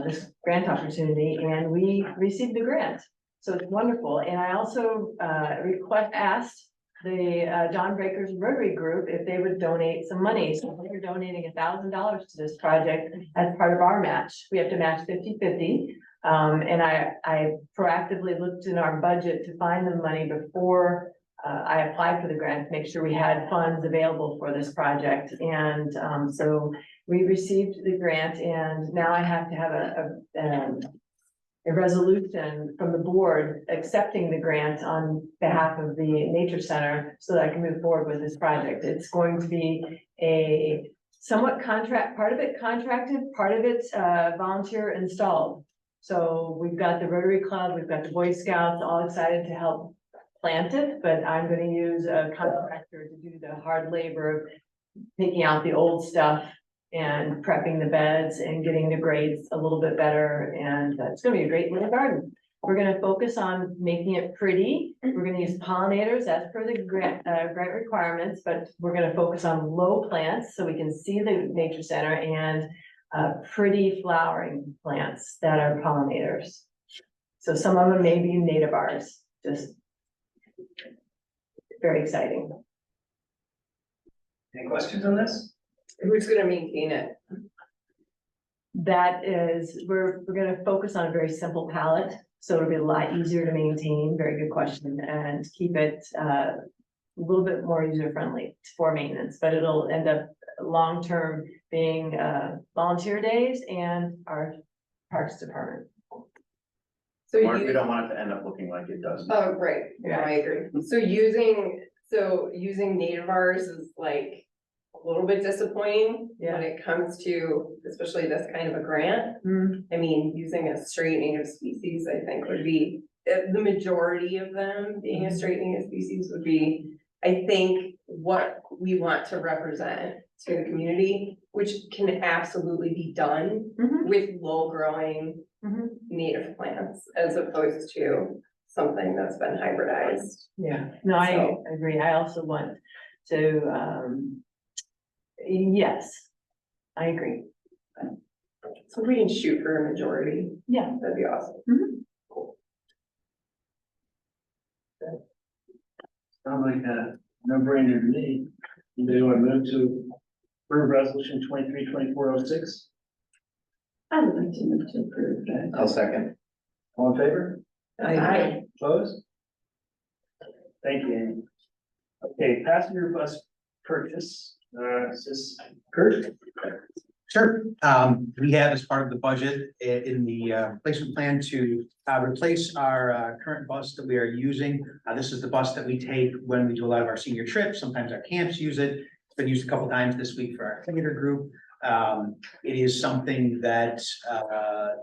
this grant opportunity, and we received the grant. So it's wonderful. And I also asked the John Breakers Rotary Group if they would donate some money. So they're donating $1,000 to this project as part of our match. We have to match 50-50. And I proactively looked in our budget to find the money before I applied for the grant to make sure we had funds available for this project. And so we received the grant, and now I have to have a resolution from the board accepting the grant on behalf of the nature center so that I can move forward with this project. It's going to be a somewhat contract, part of it contracted, part of it volunteer installed. So we've got the Rotary Club, we've got the Boy Scouts, all excited to help plant it, but I'm gonna use a contractor to do the hard labor of taking out the old stuff and prepping the beds and getting the grades a little bit better. And it's gonna be a great little garden. We're gonna focus on making it pretty. We're gonna use pollinators as per the grant requirements, but we're gonna focus on low plants so we can see the nature center, and pretty flowering plants that are pollinators. So some of them may be nativars, just very exciting. Any questions on this? Who's gonna maintain it? That is, we're gonna focus on a very simple palette, so it'll be a lot easier to maintain. Very good question, and keep it a little bit more user friendly for maintenance, but it'll end up long-term being volunteer days and our Parks Department. So Mark, we you, don't want it to end up looking like it does. oh, right, yeah, I agree. So using nativars is like a little bit disappointing when it comes to, especially this kind of a grant. I mean, using a straight native species, I think would be, the majority of them being a straight native species would be, I think, what we want to represent to the community, which can absolutely be done with low growing native plants as opposed to something that's been hybridized. Yeah, no, I agree. I also want to, yes, I agree. So if we can shoot for a majority, Yeah. that'd be awesome. Sounds like a no-brainer to me. Do I move to approve resolution 23-2406? I would like to move to approve that. I'll second. All in favor? Aye. Opposed? Thank you, Amy. Okay, passenger bus purchase, is this Kurt? Sure, we have as part of the budget in the placement plan to replace our current bus that we are using. This is the bus that we take when we do a lot of our senior trips. Sometimes our camps use it. It's been used a couple times this week for our theater group. It is something that,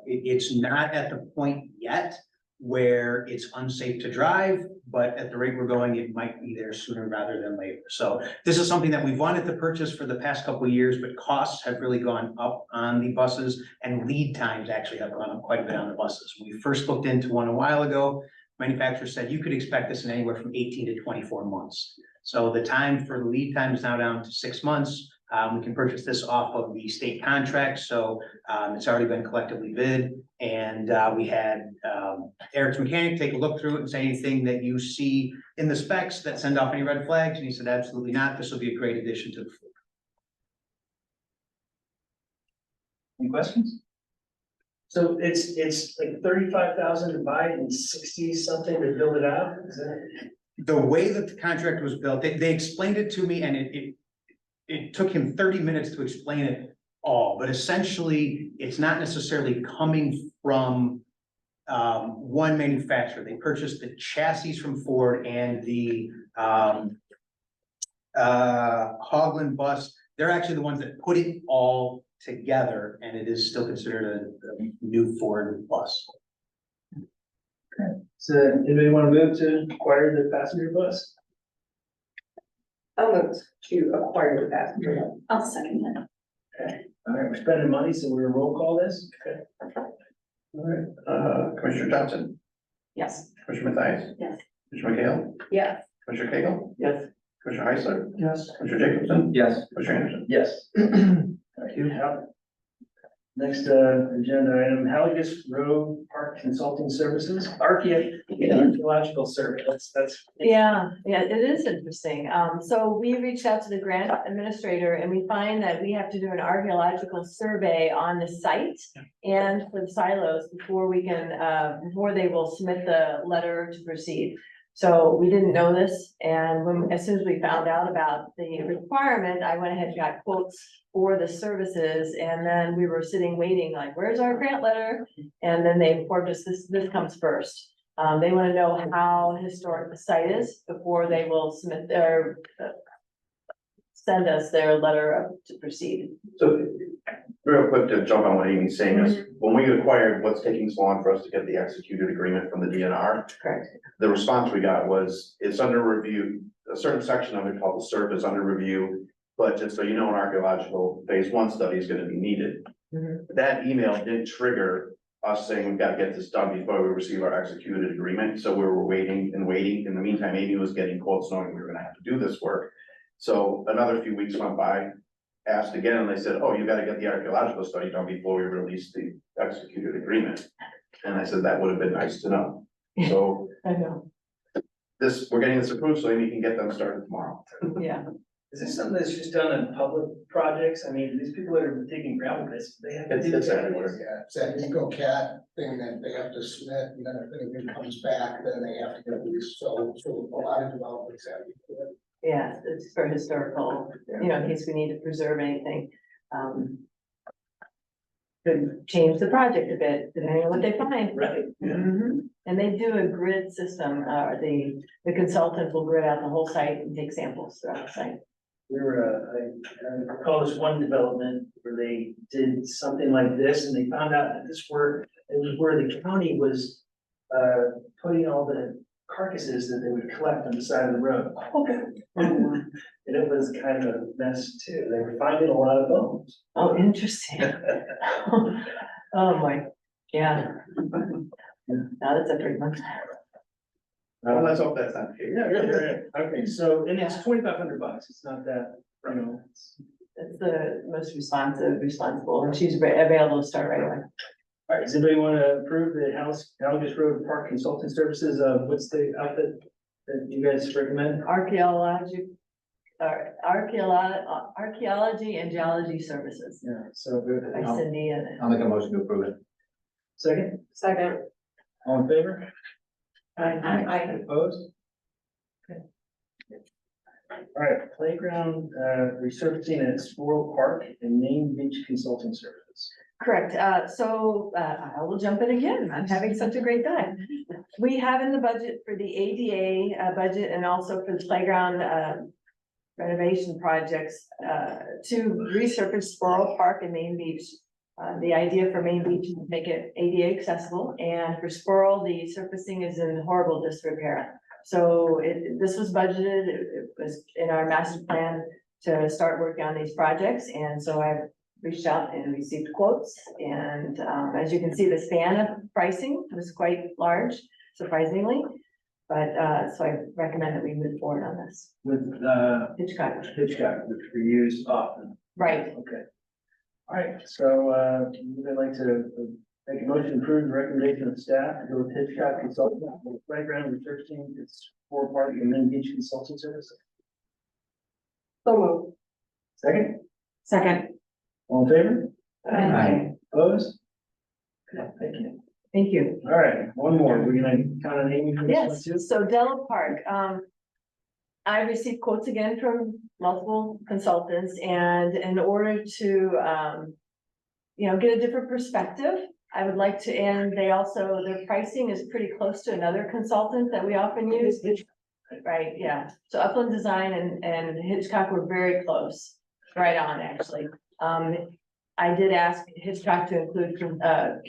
it's not at the point yet where it's unsafe to drive, but at the rate we're going, it might be there sooner rather than later. So this is something that we've wanted to purchase for the past couple of years, but costs have really gone up on the buses and lead times actually have gone up quite a bit on the buses. When we first looked into one a while ago, manufacturer said you could expect this in anywhere from 18 to 24 months. So the time for the lead time is now down to 6 months. We can purchase this off of the state contract, so it's already been collectively bid. And we had Eric's mechanic take a look through it and say anything that you see in the specs that send off any red flags, and he said absolutely not. This will be a great addition to the fleet. Any questions? So it's like 35,000 to buy it and 60 something to build it out, is that? The way that the contract was built, they explained it to me, and it took him 30 minutes to explain it all, but essentially, it's not necessarily coming from one manufacturer. They purchased the chassis from Ford and the Hoagland bus. They're actually the ones that put it all together, and it is still considered a new Ford bus. So anybody want to move to acquire the passenger bus? I'll move to acquire the passenger. I'll second that. Okay, all right, we're spending money, so we're gonna roll call this, okay? All right, Commissioner Johnson, Yes. Commissioner Mathias. Yes. Commissioner McHale, Yes. Commissioner Cagle, Yes. Commissioner Heisler, Yes. Commissioner Jacobson, Yes. Commissioner Anderson. Yes. Thank you. Next, agenda item, Halligus Road Park Consulting Services, archaeological survey, that's. Yeah, it is interesting. So we reached out to the grant administrator and we find that we have to do an archaeological survey on the site and for the silos before we can, before they will submit the letter to proceed. So we didn't know this, and as soon as we found out about the requirement, I went ahead and got quotes for the services, and then we were sitting waiting, like, where's our grant letter? And then they informed us this comes first. They want to know how historic the site is before they will submit their, send us their letter to proceed. So, real quick to jump on what Amy's saying is, when we acquired, what's taking so long for us to get the executed agreement from the DNR? Correct. The response we got was, it's under review, a certain section of it called the SERP is under review. But just so you know, an archaeological phase 1 study is gonna be needed. That email didn't trigger us saying we've got to get this done before we receive our executed agreement, so we were waiting and waiting. In the meantime, Amy was getting quotes knowing we were gonna have to do this work. So another few weeks went by, asked again, and they said, oh, you gotta get the archaeological study done before we release the executed agreement. And I said, that would have been nice to know. So I know, we're getting this approved, so Amy can get them started tomorrow. yeah. Is this something that's just done in public projects? I mean, these people that are taking gravel pits, they have to do It's that. everywhere. Yeah, it's that EcoCat thing that they have to submit, and then if anything comes back, then they have to get these, so a lot of developments have to do it. Yeah, it's for historical, you know, in case we need to preserve anything. Could change the project a bit, depending on what they find. Right, yeah. And they do a grid system, the consultant will grid out the whole site and take samples throughout the site. We were, I recall this one development where they did something like this and they found out that it was where the county was, putting all the carcasses that they would collect on the side of the road. And it was kind of a mess too. They were finding a lot of bones. Oh, interesting. Oh, my, yeah. Now that's a pretty much. Well, let's hope that's not the case. Yeah. Okay, so, and it's $2,500. It's not that, you know. That's the most responsible, and she's available to start right away. All right, does anybody want to approve the Halligus Road Park Consulting Services? What's the outfit that you guys recommend? Archaeology and geology services Yeah, so good. by Cindy and. I'll make a motion to approve it. Second, Second. all in favor? I. Opposed? Okay. All right, playground, resurfacing at Squirrel Park and Main Beach Consulting Services. Correct, so I will jump in again, I'm having such a great time. We have in the budget for the ADA budget and also for the playground renovation projects, to resurface Squirrel Park and Main Beach. The idea for Main Beach is to make it ADA accessible, and for Squirrel, the surfacing is in horrible disrepair. So this was budgeted, it was in our master plan to start working on these projects, and so I reached out and received quotes, and, as you can see, the span of pricing was quite large, surprisingly. But, so I recommend that we move forward on this. With, Hitchcock. Hitchcock, which we use often. Right. Okay. All right, so, I'd like to make a motion to approve the recommendation of staff to go with Hitchcock Consulting for playground researching its Squirrel Park and Main Beach consulting service. So moved. Second, Second. all in favor? Aye. Opposed? Okay, thank you. Thank you. All right, one more. We're gonna count on Amy for this one Yes, too. so Della Park, I received quotes again from multiple consultants, and in order to, get a different perspective, I would like to, and they also, their pricing is pretty close to another consultant that we often use. Right, yeah, so Upland Design and Hitchcock were very close, right on, actually. I did ask Hitchcock to include,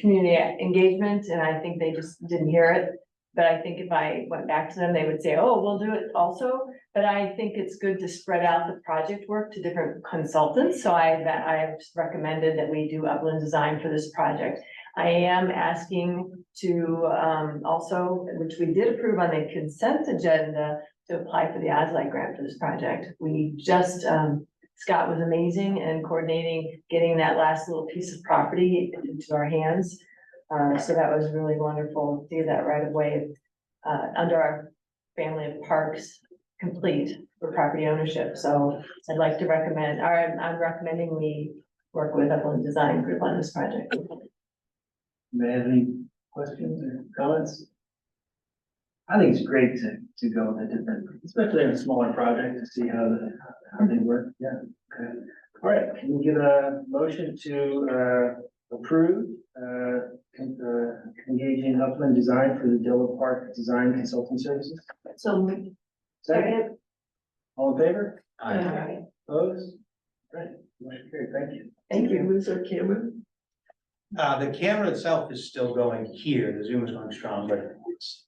community engagement, and I think they just didn't hear it. But I think if I went back to them, they would say, oh, we'll do it also. But I think it's good to spread out the project work to different consultants, so I have recommended that we do Upland Design for this project. I am asking to, also, which we did approve on the consent agenda, to apply for the OSLIGH grant for this project. We just, Scott was amazing in coordinating, getting that last little piece of property into our hands. So that was really wonderful to do that right away, under our family of parks complete for property ownership. So I'd like to recommend, or I'm recommending we work with Upland Design Group on this project. May I have any questions or comments? I think it's great to go with a different, especially in a smaller project, to see how they work. Yeah, okay. All right, can we get a motion to approve engaging Upland Design for the Dilla Park Design Consulting Services? So. Second, all in favor? Aye. Opposed? Right, motion carried, thank you. Thank you. Who's our camera? The camera itself is still going here, the Zoom is going strong, but it's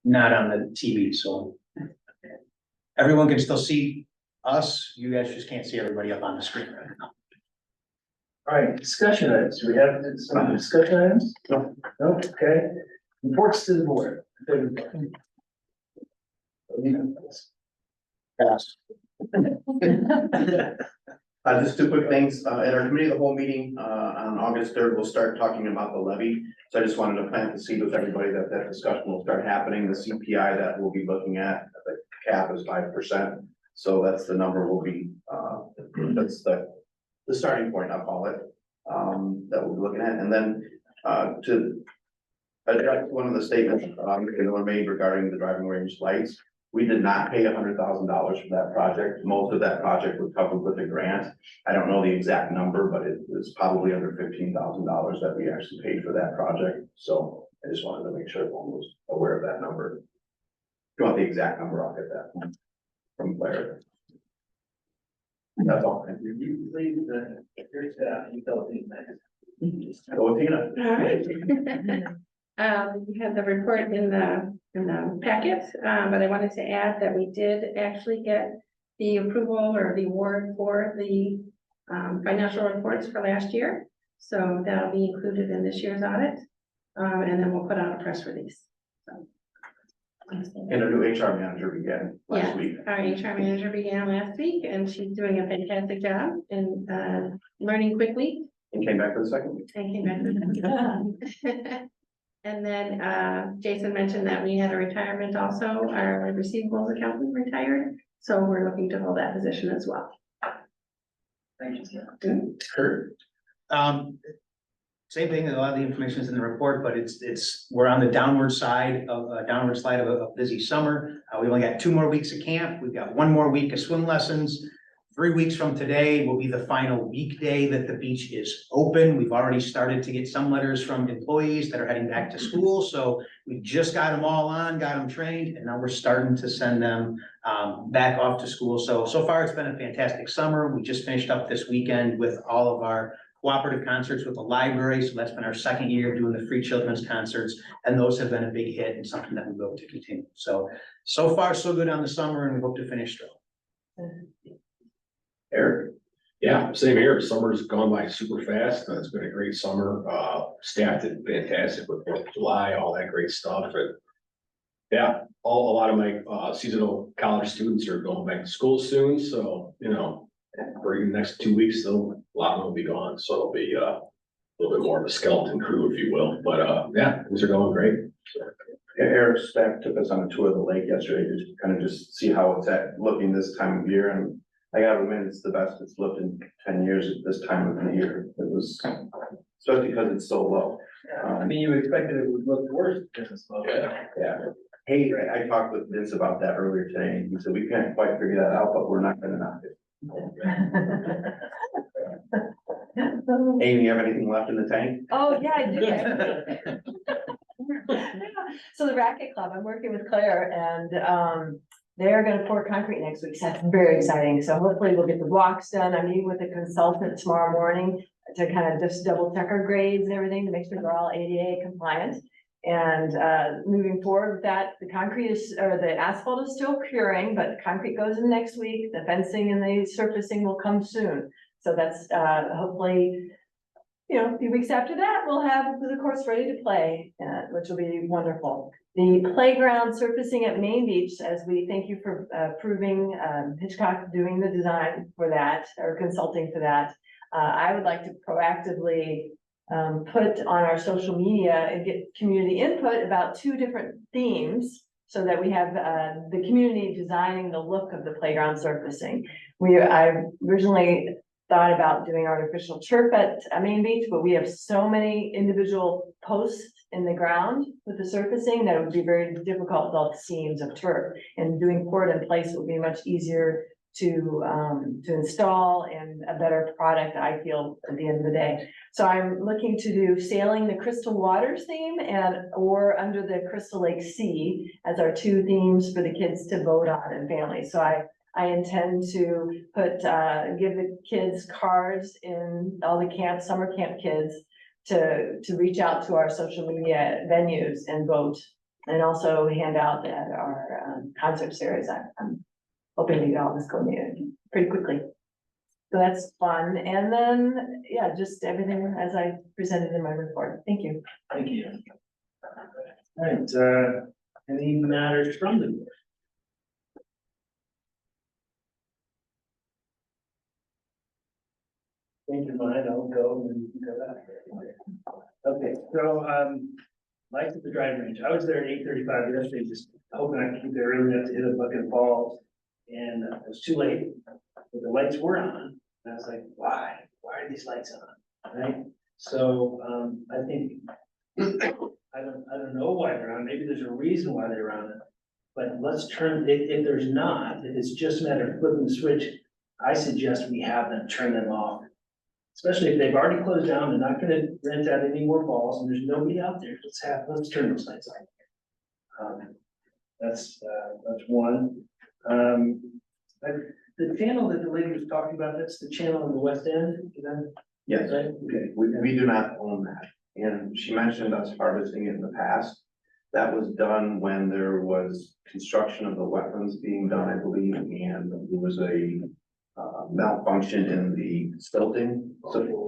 not on the TV, so everyone can still see us, you guys just can't see everybody up on the screen right now. All right, discussion items. Do we have some discussion items? No. No, okay. Reports to the board. Pass. Just two quick things, at our committee of the whole meeting, on August 3rd, we'll start talking about the levy. So I just wanted to plant the seed with everybody that discussion will start happening. The CPI that we'll be looking at, the cap is 5%. So that's the number we'll be, that's the starting point, I'll call it, that we'll be looking at. And then, to address one of the statements, that were made regarding the driving range lights. We did not pay $100,000 for that project. Most of that project was covered with a grant. I don't know the exact number, but it was probably under $15,000 that we actually paid for that project. So I just wanted to make sure everyone was aware of that number. If you want the exact number, I'll get that from Claire. That's all. You leave your staff, you tell me. Go with Tina. All right. We have the report in the packet, but I wanted to add that we did actually get the approval or the award for the financial reports for last year. So that'll be included in this year's audit. And then we'll put out a press release. So. And our new HR manager began last week. Our HR manager began last week and she's doing a fantastic job and learning quickly. And came back for the second week. And came back for the second week. And then Jason mentioned that we had a retirement also, our receivables accountant retired. So we're looking to hold that position as well. Thank you. Kurt. Same thing, a lot of the information is in the report, but we're on the downward slide of a busy summer. We only got 2 more weeks of camp. We've got 1 more week of swim lessons. 3 weeks from today will be the final weekday that the beach is open. We've already started to get some letters from employees that are heading back to school, so we just got them all on, got them trained, and now we're starting to send them back off to school. So far, it's been a fantastic summer. We just finished up this weekend with all of our cooperative concerts with the library, so that's been our second year doing the free children's concerts, and those have been a big hit and something that we hope to continue. So far, so good on the summer, and we hope to finish strong. Eric? Yeah, same here. Summer's gone by super fast. It's been a great summer. Staff did fantastic with 4th of July, all that great stuff. And yeah, a lot of my seasonal college students are going back to school soon. So, you know, for the next 2 weeks, a lot of them will be gone. So it'll be a little bit more of a skeleton crew, if you will. But yeah, things are going great. Eric's staff took us on a tour of the lake yesterday, to kind of just see how it's looking this time of year, and I gotta admit, it's the best it's looked in 10 years at this time of the year. It was, especially because it's so low. I mean, you expected it would look worse because it's low. Yeah. Hey, I talked with Vince about that earlier today, and he said, we can't quite figure that out, but we're not gonna knock it. Amy, you have anything left in the tank? Oh, yeah, I do. So the Racket Club, I'm working with Claire, and they're gonna pour concrete next week, so that's very exciting. So hopefully we'll get the blocks done. I'm meeting with a consultant tomorrow morning to kind of just double check our grades and everything to make sure we're all ADA compliant. And moving forward with that, the concrete is, or the asphalt is still curing, but the concrete goes in next week. The fencing and the surfacing will come soon. So that's hopefully, you know, a few weeks after that, we'll have the course ready to play, which will be wonderful. The playground surfacing at Main Beach, as we thank you for approving Hitchcock doing the design for that, or consulting for that. I would like to proactively put on our social media and get community input about 2 different themes, so that we have the community designing the look of the playground surfacing. I originally thought about doing artificial turf at Main Beach, but we have so many individual posts in the ground with the surfacing that it would be very difficult with all the seams of turf. And doing pour it in place would be much easier to install, and a better product, I feel, at the end of the day. So I'm looking to do sailing the Crystal Waters theme or under the Crystal Lake Sea as our 2 themes for the kids to vote on and families. So I intend to give the kids cards in all the summer camp kids to reach out to our social media venues and vote, and also hand out at our concert series. I'm hoping to get all this going pretty quickly. So that's fun. And then, yeah, just everything as I presented in my report. Thank you. Thank you. All right, any matters from the board? Change your mind, I'll go and you can go back. Okay, so, lights at the driving range. I was there at 8:35 yesterday, just hoping I could get there early enough to hit a bucket of balls. And it was too late, but the lights were on. And I was like, why are these lights on? Right? So, I think, I don't know why they're on. Maybe there's a reason why they're on it. But let's turn, if there's not, if it's just a matter of flipping the switch, I suggest we have them turn them off. Especially if they've already closed down, they're not gonna rent out any more balls, and there's nobody out there. Let's turn those lights on. That's one. The channel that the lady was talking about, that's the channel on the west end, is that? Yes, right? okay, we do not own that, and she mentioned us harvesting it in the past. That was done when there was construction of the wetlands being done, I believe, and there was a malfunction in the silting,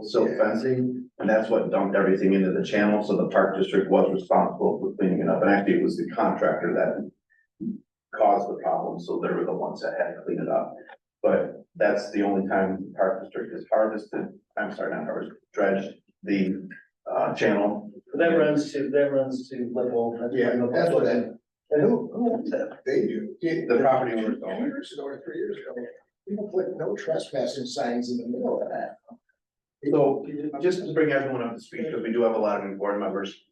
silt fencing, and that's what dumped everything into the channel, so the park district was responsible for cleaning it up, and actually it was the contractor that caused the problem, so they were the ones that had to clean it up. But that's the only time the park district has dredged the channel. That runs to Level. Yeah, that's what that. And who owns that? They do. The property owners don't. 2 years ago or 3 years ago, people put no trespassing signs in the middle of that. So just to bring everyone up to speed, because we do have a lot of new board members.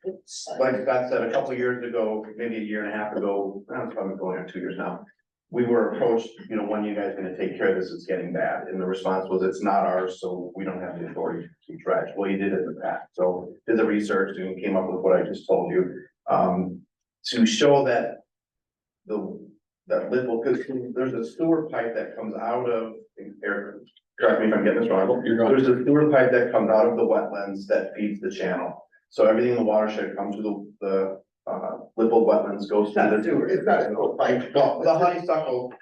Like Scott said, a couple of years ago, maybe a year and a half ago, it's probably going on 2 years now. we were approached, you know, when are you guys gonna take care of this? It's getting bad. And the response was, it's not ours, so we don't have the authority to dredge. Well, you did it in the past. So did the research and came up with what I just told you. To show that that Little, because there's a sewer pipe that comes out of, correct me if I'm getting this wrong. There's a sewer pipe that comes out of the wetlands that feeds the channel. So everything in the watershed comes to the Whipple wetlands, goes to the sewer. It's not a sewer pipe. Well, the honeysuckle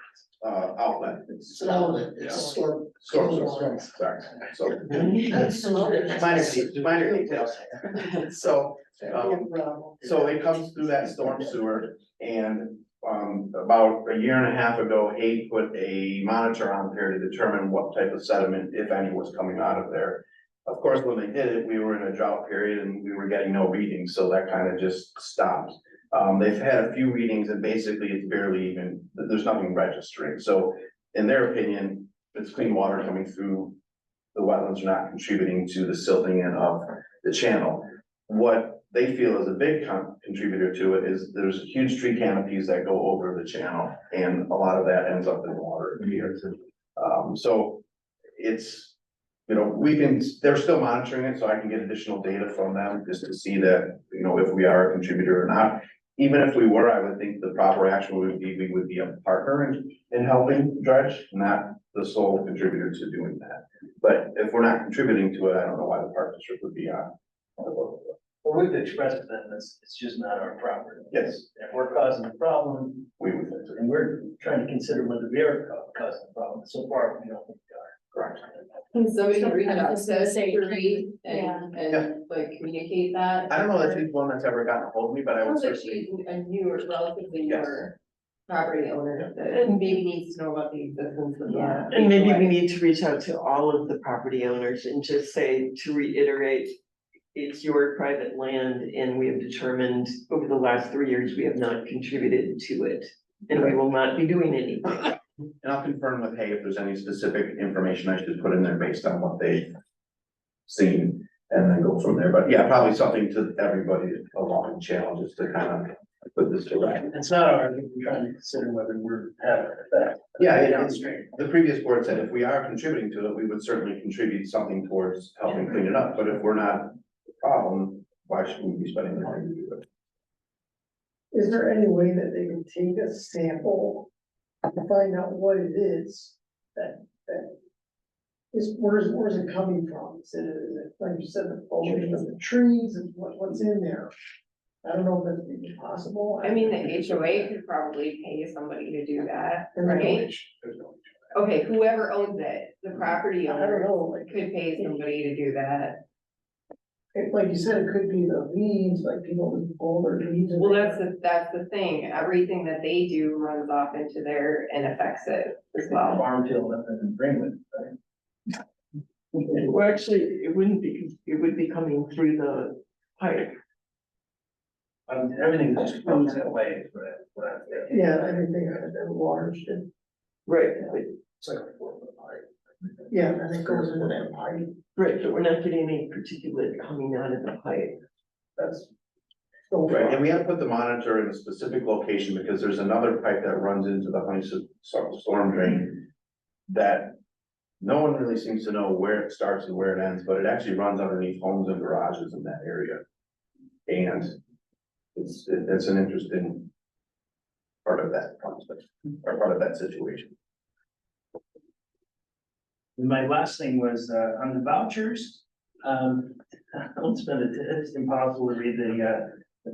outlet. It's an outlet, it's a storm. Sorry, so. Minor details. So, so it comes through that storm sewer and, about a year and a half ago, Hague put a monitor on there to determine what type of sediment, if any, was coming out of there. Of course, when they did it, we were in a drought period and we were getting no readings, so that kind of just stopped. They've had a few readings and basically it's barely even, there's nothing registering. So in their opinion, it's clean water coming through the wetlands, are not contributing to the silting in of the channel. What they feel is a big contributor to it is there's huge tree canopies that go over the channel and a lot of that ends up in the water here. So it's, you know, they're still monitoring it, so I can get additional data from them just to see that, you know, if we are a contributor or not. Even if we were, I would think the proper action would be, we would be a partner in helping dredge, not the sole contributor to doing that. But if we're not contributing to it, I don't know why the partnership would be on. Well, we've expressed to them, it's just not our property. Yes, If we're causing the problem, we would, and we're trying to consider whether we are causing the problem, so far, we don't think we are. correct. Can somebody reach I out was to gonna say, Reed yeah. and like communicate that? I don't know that she's one that's ever gotten a hold of me, but I would Sounds like certainly. she's a newer, relatively Yes. newer property owner that maybe needs to know about the existence of that. And maybe we need to reach out to all of the property owners and just say, to reiterate, it's your private land and we have determined over the last 3 years, we have not contributed to it. And we will not be doing anything. And I'll confirm with Hay if there's any specific information I should put in there based on what they've seen and then go from there. But yeah, probably something to everybody along the channel just to kind of put this to right. It's not our, we're trying to consider whether we're having an effect. Yeah, it's, the previous board said if we are contributing to it, we would certainly contribute something towards helping clean it up. But if we're not the problem, why should we be spending the money to do it? Is there any way that they can take a sample to find out what it is that is, where's it coming from? Is it, like you said, the foliage of the trees, and what's in there? I don't know if that's even possible. I mean, the HOA could probably pay somebody to do that, And then- right? Okay, whoever owns it, the property I don't owner know, like, could pay somebody to do that. like you said, it could be the weeds, like people with older weeds. Well, that's the thing, everything that they do runs off into there and affects it as well. Farm field up in Greenwood, right? Well, actually, it wouldn't be, it would be coming through the pipe. Everything just goes that way, what I'm thinking. Yeah, everything out of the water should, Right, It's like a 4-foot pipe. yeah, and it goes into that pipe. right, but we're not getting any particulate coming out of the pipe. That's. so Right, far. and we have to put the monitor in a specific location because there's another pipe that runs into the storm drain that no one really seems to know where it starts and where it ends, but it actually runs underneath homes and garages in that area. And it's an interesting part of that concept, or part of that situation. My last thing was, on the vouchers, I don't spend it, it's impossible to read the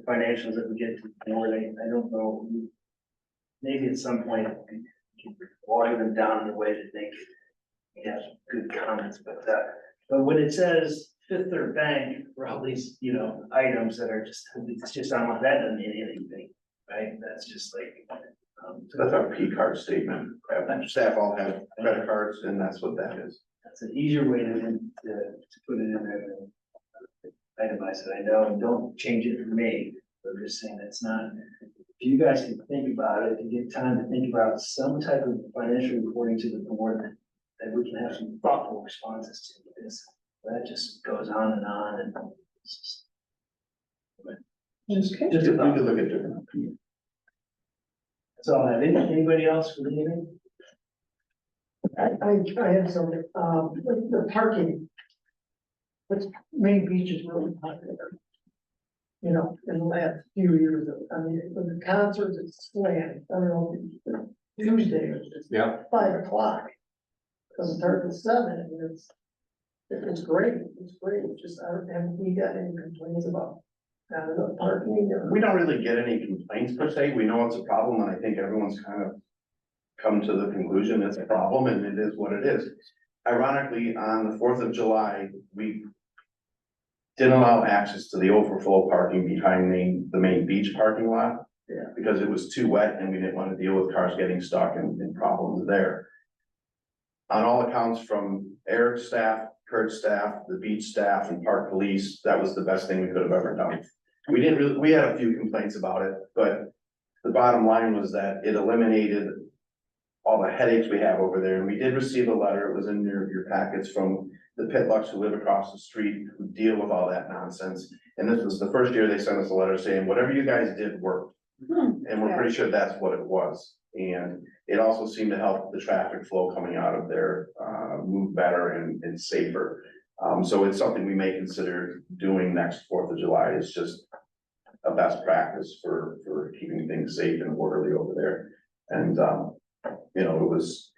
financials that we get to the board. I don't know. Maybe at some point, you can water them down in a way that they can have good comments, but when it says Fifth Third Bank for all these, items that are just, it's just, that doesn't mean anything, right? That's just like. So that's our P card statement. Staff all have credit cards and that's what that is. That's an easier way to put it in there than itemize it, I know, and don't change it for me, but I'm just saying that's not. If you guys can think about it, if you get time to think about some type of financial reporting to the board, that we can have some thoughtful responses to this. That just goes on and it's just. Just Just if we could look at different. So, anybody else for the meeting? I have something, the parking. Which Main Beach is really popular. You know, in the last few years, I mean, when the concerts, it's slammed, I don't know, Tuesday, it's Yeah. 5 o'clock. Cause it starts at 7, and it's great, it's great, it's just, haven't we got any complaints about not enough parking or? We don't really get any complaints per se. We know it's a problem, and I think everyone's kind of come to the conclusion it's a problem, and it is what it is. Ironically, on the 4th of July, we didn't allow access to the overflow parking behind the main beach parking lot. Yeah. Because it was too wet and we didn't want to deal with cars getting stuck and problems there. On all accounts, from Eric's staff, Kurt's staff, the beach staff, and park police, that was the best thing we could have ever done. We had a few complaints about it, but the bottom line was that it eliminated all the headaches we have over there. And we did receive a letter, it was in your packets, from the Pitlucks who live across the street, who deal with all that nonsense. And this was the first year they sent us a letter saying, whatever you guys did worked. And we're pretty sure that's what it was. And it also seemed to help the traffic flow coming out of there, move better and safer. So it's something we may consider doing next 4th of July. It's just a best practice for keeping things safe and orderly over there. And, you know, it was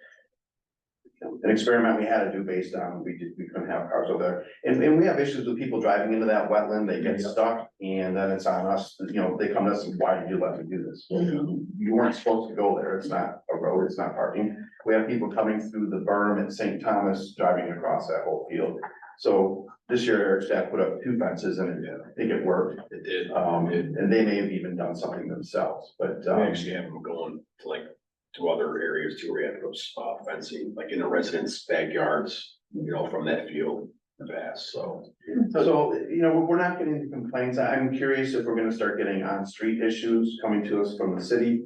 an experiment we had to do based on, we couldn't have cars over there. And we have issues with people driving into that wetland, they get stuck, and then it's on us, you know, they come to us and why did you let me do this? You weren't supposed to go there, it's not a road, it's not parking. We have people coming through the berm at St. Thomas, driving across that whole field. So this year, Eric's staff put up 2 fences and I think it worked. It did. And they may have even done something themselves, but, We actually have them going to like, to other areas too, where you have those fencing, like in the residents' backyards, you know, from that field pass, so. So, you know, we're not getting complaints. I'm curious if we're gonna start getting on-street issues coming to us from the city.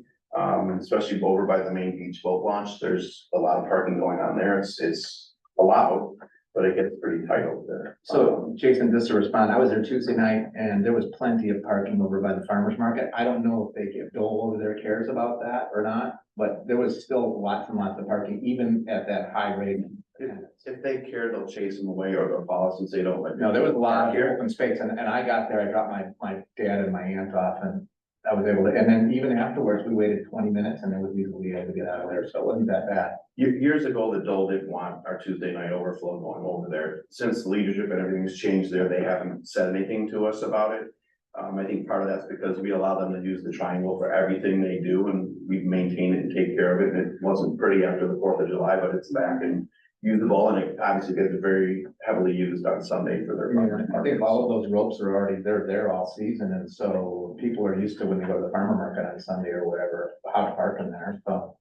Especially over by the main beach boat launch. There's a lot of parking going on there. It's allowed, but it gets pretty tight over there. So Jason, just to respond, I was there Tuesday night and there was plenty of parking over by the farmer's market. I don't know if Dole over there cares about that or not, but there was still lots and lots of parking, even at that high rate. If they care, they'll chase them away or they'll follow since they don't let. No, there was a lot of open space and I got there, I dropped my dad and my aunt off and I was able to, and then even afterwards, we waited 20 minutes and it was easily able to get out of there, so it wasn't that bad. Years ago, the Dole didn't want our Tuesday night overflow going over there. Since the leadership and everything's changed there, they haven't said anything to us about it. I think part of that's because we allow them to use the triangle for everything they do and we maintain it and take care of it. And it wasn't pretty after the 4th of July, but it's back and usable, and it obviously gets very heavily used on Sunday for their. Yeah, I think all of those ropes are already, they're there all season, and so people are used to when they go to the farmer market on Sunday or whatever, how to park in there, so.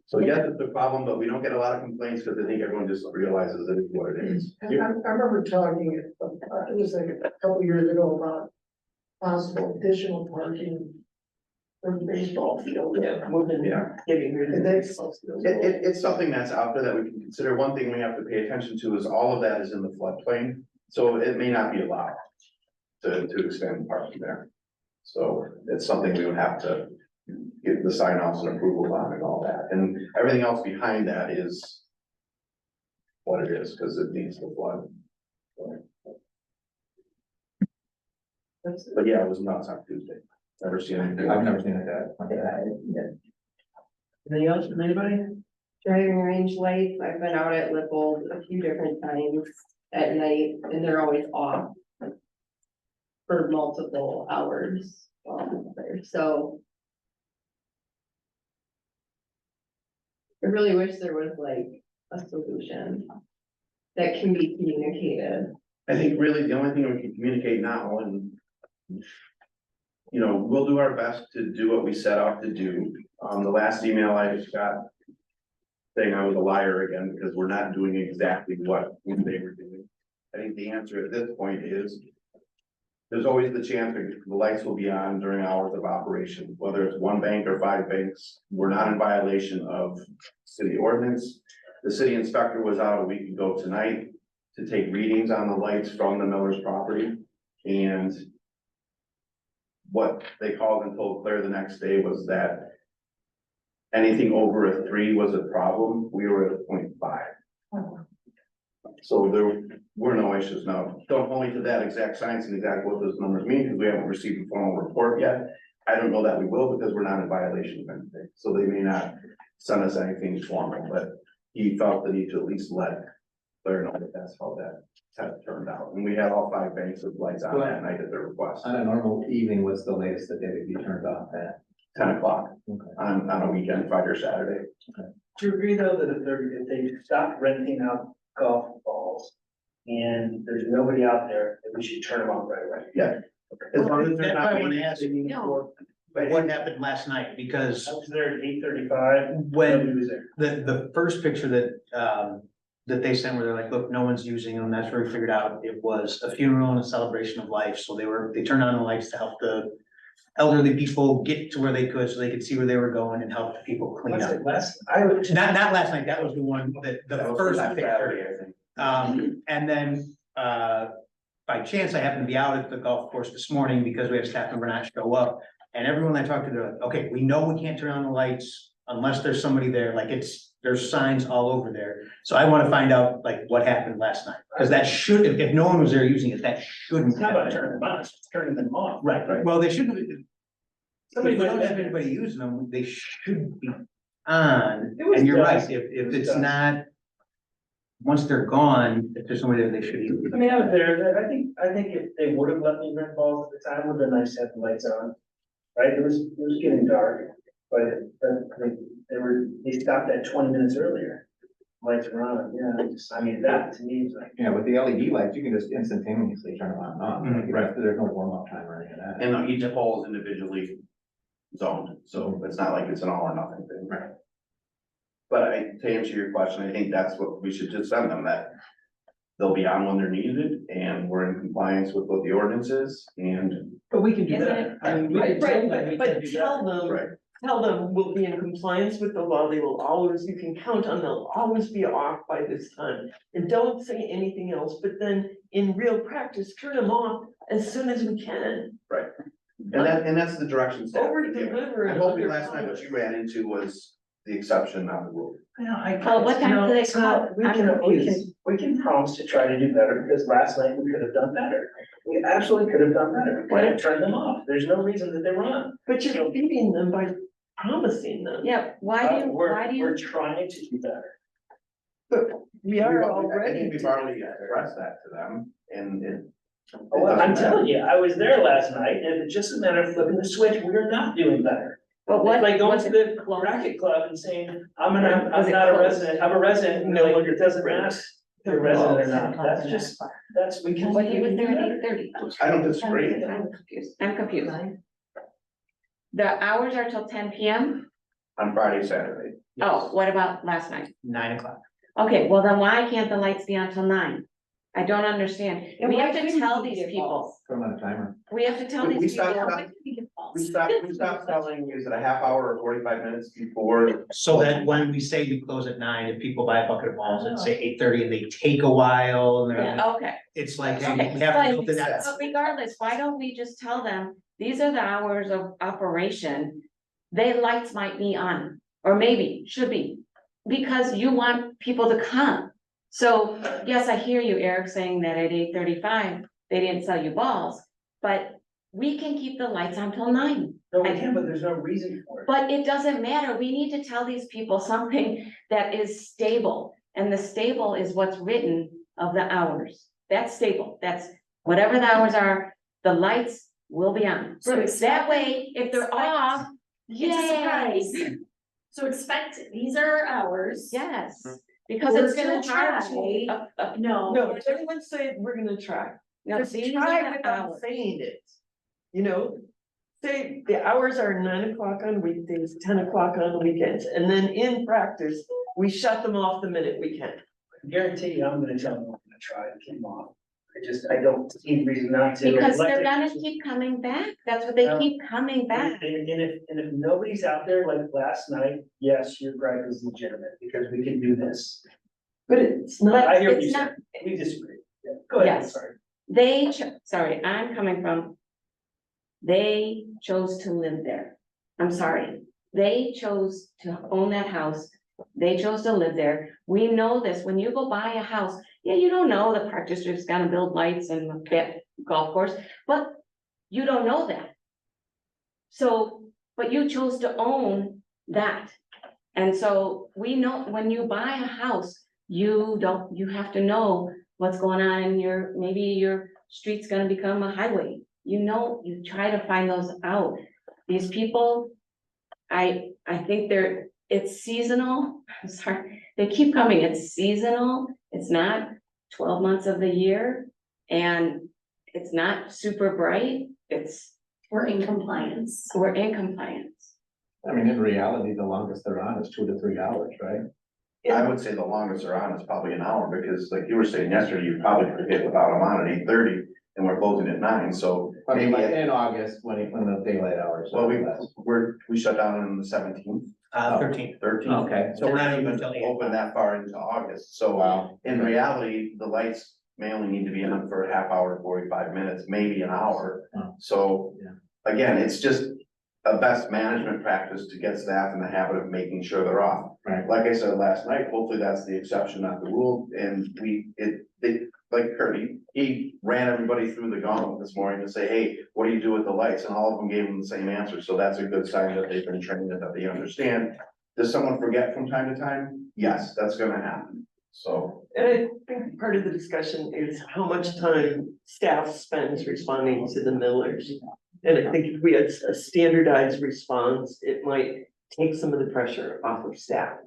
So yes, it's a problem, but we don't get a lot of complaints because I think everyone just realizes it is what it is. I remember talking, it was like a couple years ago about possible additional parking for the baseball field. Getting rid of it. It's something that's out there that we can consider. One thing we have to pay attention to is all of that is in the floodplain, so it may not be allowed to extend parking there. So it's something we would have to get the sign offs and approval on and all that, and everything else behind that is what it is, because it needs the flood. But yeah, it was nuts on Tuesday. Never seen anything. I've never seen it that. Anything else from anybody? Driving range lights, I've been out at Lippold a few different times at night and they're always off. For multiple hours, so. I really wish there was like a solution that can be communicated. I think really the only thing we can communicate now, and you know, we'll do our best to do what we set out to do. The last email I just got saying I was a liar again because we're not doing exactly what they were doing. I think the answer at this point is there's always the chance that the lights will be on during hours of operation, whether it's 1 bank or 5 banks. We're not in violation of city ordinance. The city inspector was out a week ago tonight to take readings on the lights from the Miller's property. And what they called and told Claire the next day was that anything over a 3 was a problem. We were at a 0.5. So there were no issues. Now, don't hold me to that exact science and exactly what those numbers mean, because we haven't received a formal report yet. I don't know that we will, because we're not in violation of anything, so they may not send us anything formal, but he felt the need to at least let Claire know that that's how that test turned out. And we had all 5 banks of lights on that night at their request, On a normal evening, what's the latest that they would be turned off at? 10 o'clock Okay. on a weekend, Friday or Saturday. Do you agree though that if they stop renting out golf balls and there's nobody out there, that we should turn them off right away? Yeah. As long as they're That's not why I being- wanna ask you, No. what happened last night, because I was there at 8:35. when Nobody was there. the first picture that they sent where they're like, look, no one's using them, that's where we figured out it was a funeral and a celebration of life, so they turned on the lights to help the elderly people get to where they could, so they could see where they were going and help the people clean Was up. it last, I was. Not last night, that was the one that, the That was first last picture. Saturday, I think. And then, by chance, I happened to be out at the golf course this morning because we had staff member not show up. And everyone I talked to, they're like, okay, we know we can't turn on the lights unless there's somebody there, like there's signs all over there. So I wanna find out like what happened last night, cause that should, if no one was there using it, that shouldn't. It's not about happen. turning them on, it's turning them off. Right, well, they shouldn't, if Somebody we don't might have have anybody using them, they should be on, It was and you're done. right, if It was it's done. not. Once they're gone, if there's somebody there, they should use it. I mean, I was there, I think if they would have let me rent balls at the time, it would have been nice to have the lights on. Right, it was getting dark, but they stopped at 20 minutes earlier. Lights were on, yeah, I mean, that to me is like. Yeah, with the LED lights, you can just instantaneously turn them on and off. Mhm, Right, there's no warm up time or any of that. And each hole is individually zoned, so it's not like it's an all or nothing thing. Right. But to answer your question, I think that's what we should just send them, that they'll be on when they're needed, and we're in compliance with what the ordinance is, and. But we can do Isn't that. it- I mean, we can tell Right, them, we but can do that. tell them we'll be in compliance with the law. They will always, you can count on, they'll always be off by this time. And don't say anything else, but then in real practice, turn them off as soon as we can. And that's the direction staff. Over is giving. deliver. I'm hoping last night what you ran into was the exception, not the rule. Well, what time do they call? We I'm can, confused. we can promise to try to do better, because last night we could have done better. We absolutely could have done better, we could have turned them off, there's no reason that they were on. But you're feeding them by promising them. Yeah, why do you, We're- why do We're you, trying to do better. But we are I already. think we've already addressed that to them, and it. Oh, I'm telling you, I was there last night, and it's just a matter of flipping the switch, we're not doing better. but what, It's like going was to it the closed? racket club and saying, I'm Was not it a closed? resident, I'm a resident, No, no, it doesn't right. matter. if You're a resident or not, that's just, we can. But he was there at 8:30. I don't disagree. I'm confused. The hours are till 10 PM? On Friday, Saturday. Oh, what about last night? 9 o'clock. Okay, well then why can't the lights be on till 9? I don't understand. And We why have to couldn't tell we these get people, balls? Put them on a timer. we have to tell We these stopped, people. we stopped selling, is it a half hour or 45 minutes before? So that when we say we close at 9, if people buy a bucket of balls at say 8:30 and they take a while and they're, Okay, it's like, hey, okay, we have to go to but that. but regardless, why don't we just tell them, these are the hours of operation? They lights might be on, or maybe should be, because you want people to come. So, yes, I hear you, Eric, saying that at 8:35, they didn't sell you balls, but we can keep the lights on till 9. No, we can, but there's no reason for it. But it doesn't matter, we need to tell these people something that is stable, and the stable is what's written of the hours. That's stable, that's whatever the hours are, the lights will be on. So That expect- way, if they're off, It's a yay! surprise. So expect, these are hours. Yes, because We're it's gonna gonna charge try. me. No. No, everyone say we're gonna try. No, Just these try are the without hours. saying it. You know, say the hours are 9 o'clock on weekdays, 10 o'clock on weekends, and then in practice, we shut them off the minute we can. I guarantee you, I'm gonna tell them I'm gonna try to keep them off. I don't see any reason not to. Because they're Electric- gonna keep coming back, that's what they No. keep coming back. And if nobody's out there like last night, yes, your gripe is legitimate, because we can do this. But it's not, I hear what it's you not- said, we disagree. Yeah, go ahead, I'm Yes. sorry. Sorry, I'm coming from They chose to live there. I'm sorry, they chose to own that house. They chose to live there. We know this. When you go buy a house, yeah, you don't know the park district's gonna build lights and a bit golf course, but you don't know that. So, but you chose to own that. And so we know when you buy a house, you have to know what's going on in maybe your street's gonna become a highway. You know, you try to find those out. These people, I think it's seasonal. I'm sorry, they keep coming. It's seasonal. It's not 12 months of the year. And it's not super bright. We're in compliance. We're in compliance. I mean, in reality, the longest they're on is 2 to 3 hours, right? I would say the longest they're on is probably an hour, because like you were saying yesterday, you probably could hit without them on at 8:30 and we're closing at 9, so. I mean, maybe like in August, when the daylight hours. Well, are we shut down on the 17th. 13th. 13th. Okay. So we're not Not even until 8 open that far into August, so Wow. in reality, the lights may only need to be on for a half hour, 45 minutes, maybe an hour. Oh. So, Yeah. again, it's just a best management practice to get staff in the habit of making sure they're off. Right. Like I said last night, hopefully that's the exception, not the rule, and like Kurt, he ran everybody through the gauntlet this morning to say, hey, what do you do with the lights? And all of them gave him the same answer, so that's a good sign that they've been trained and that they understand. Does someone forget from time to time? Yes, that's gonna happen, so. And I think part of the discussion is how much time staff spends responding to the millers. And I think if we had a standardized response, it might take some of the pressure off of staff.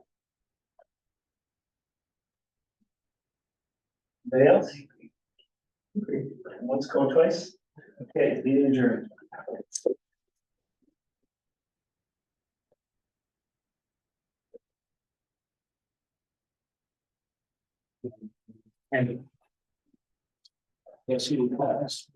Anybody else? Once, go twice. Okay, meeting adjourned. And. Yes, you pass.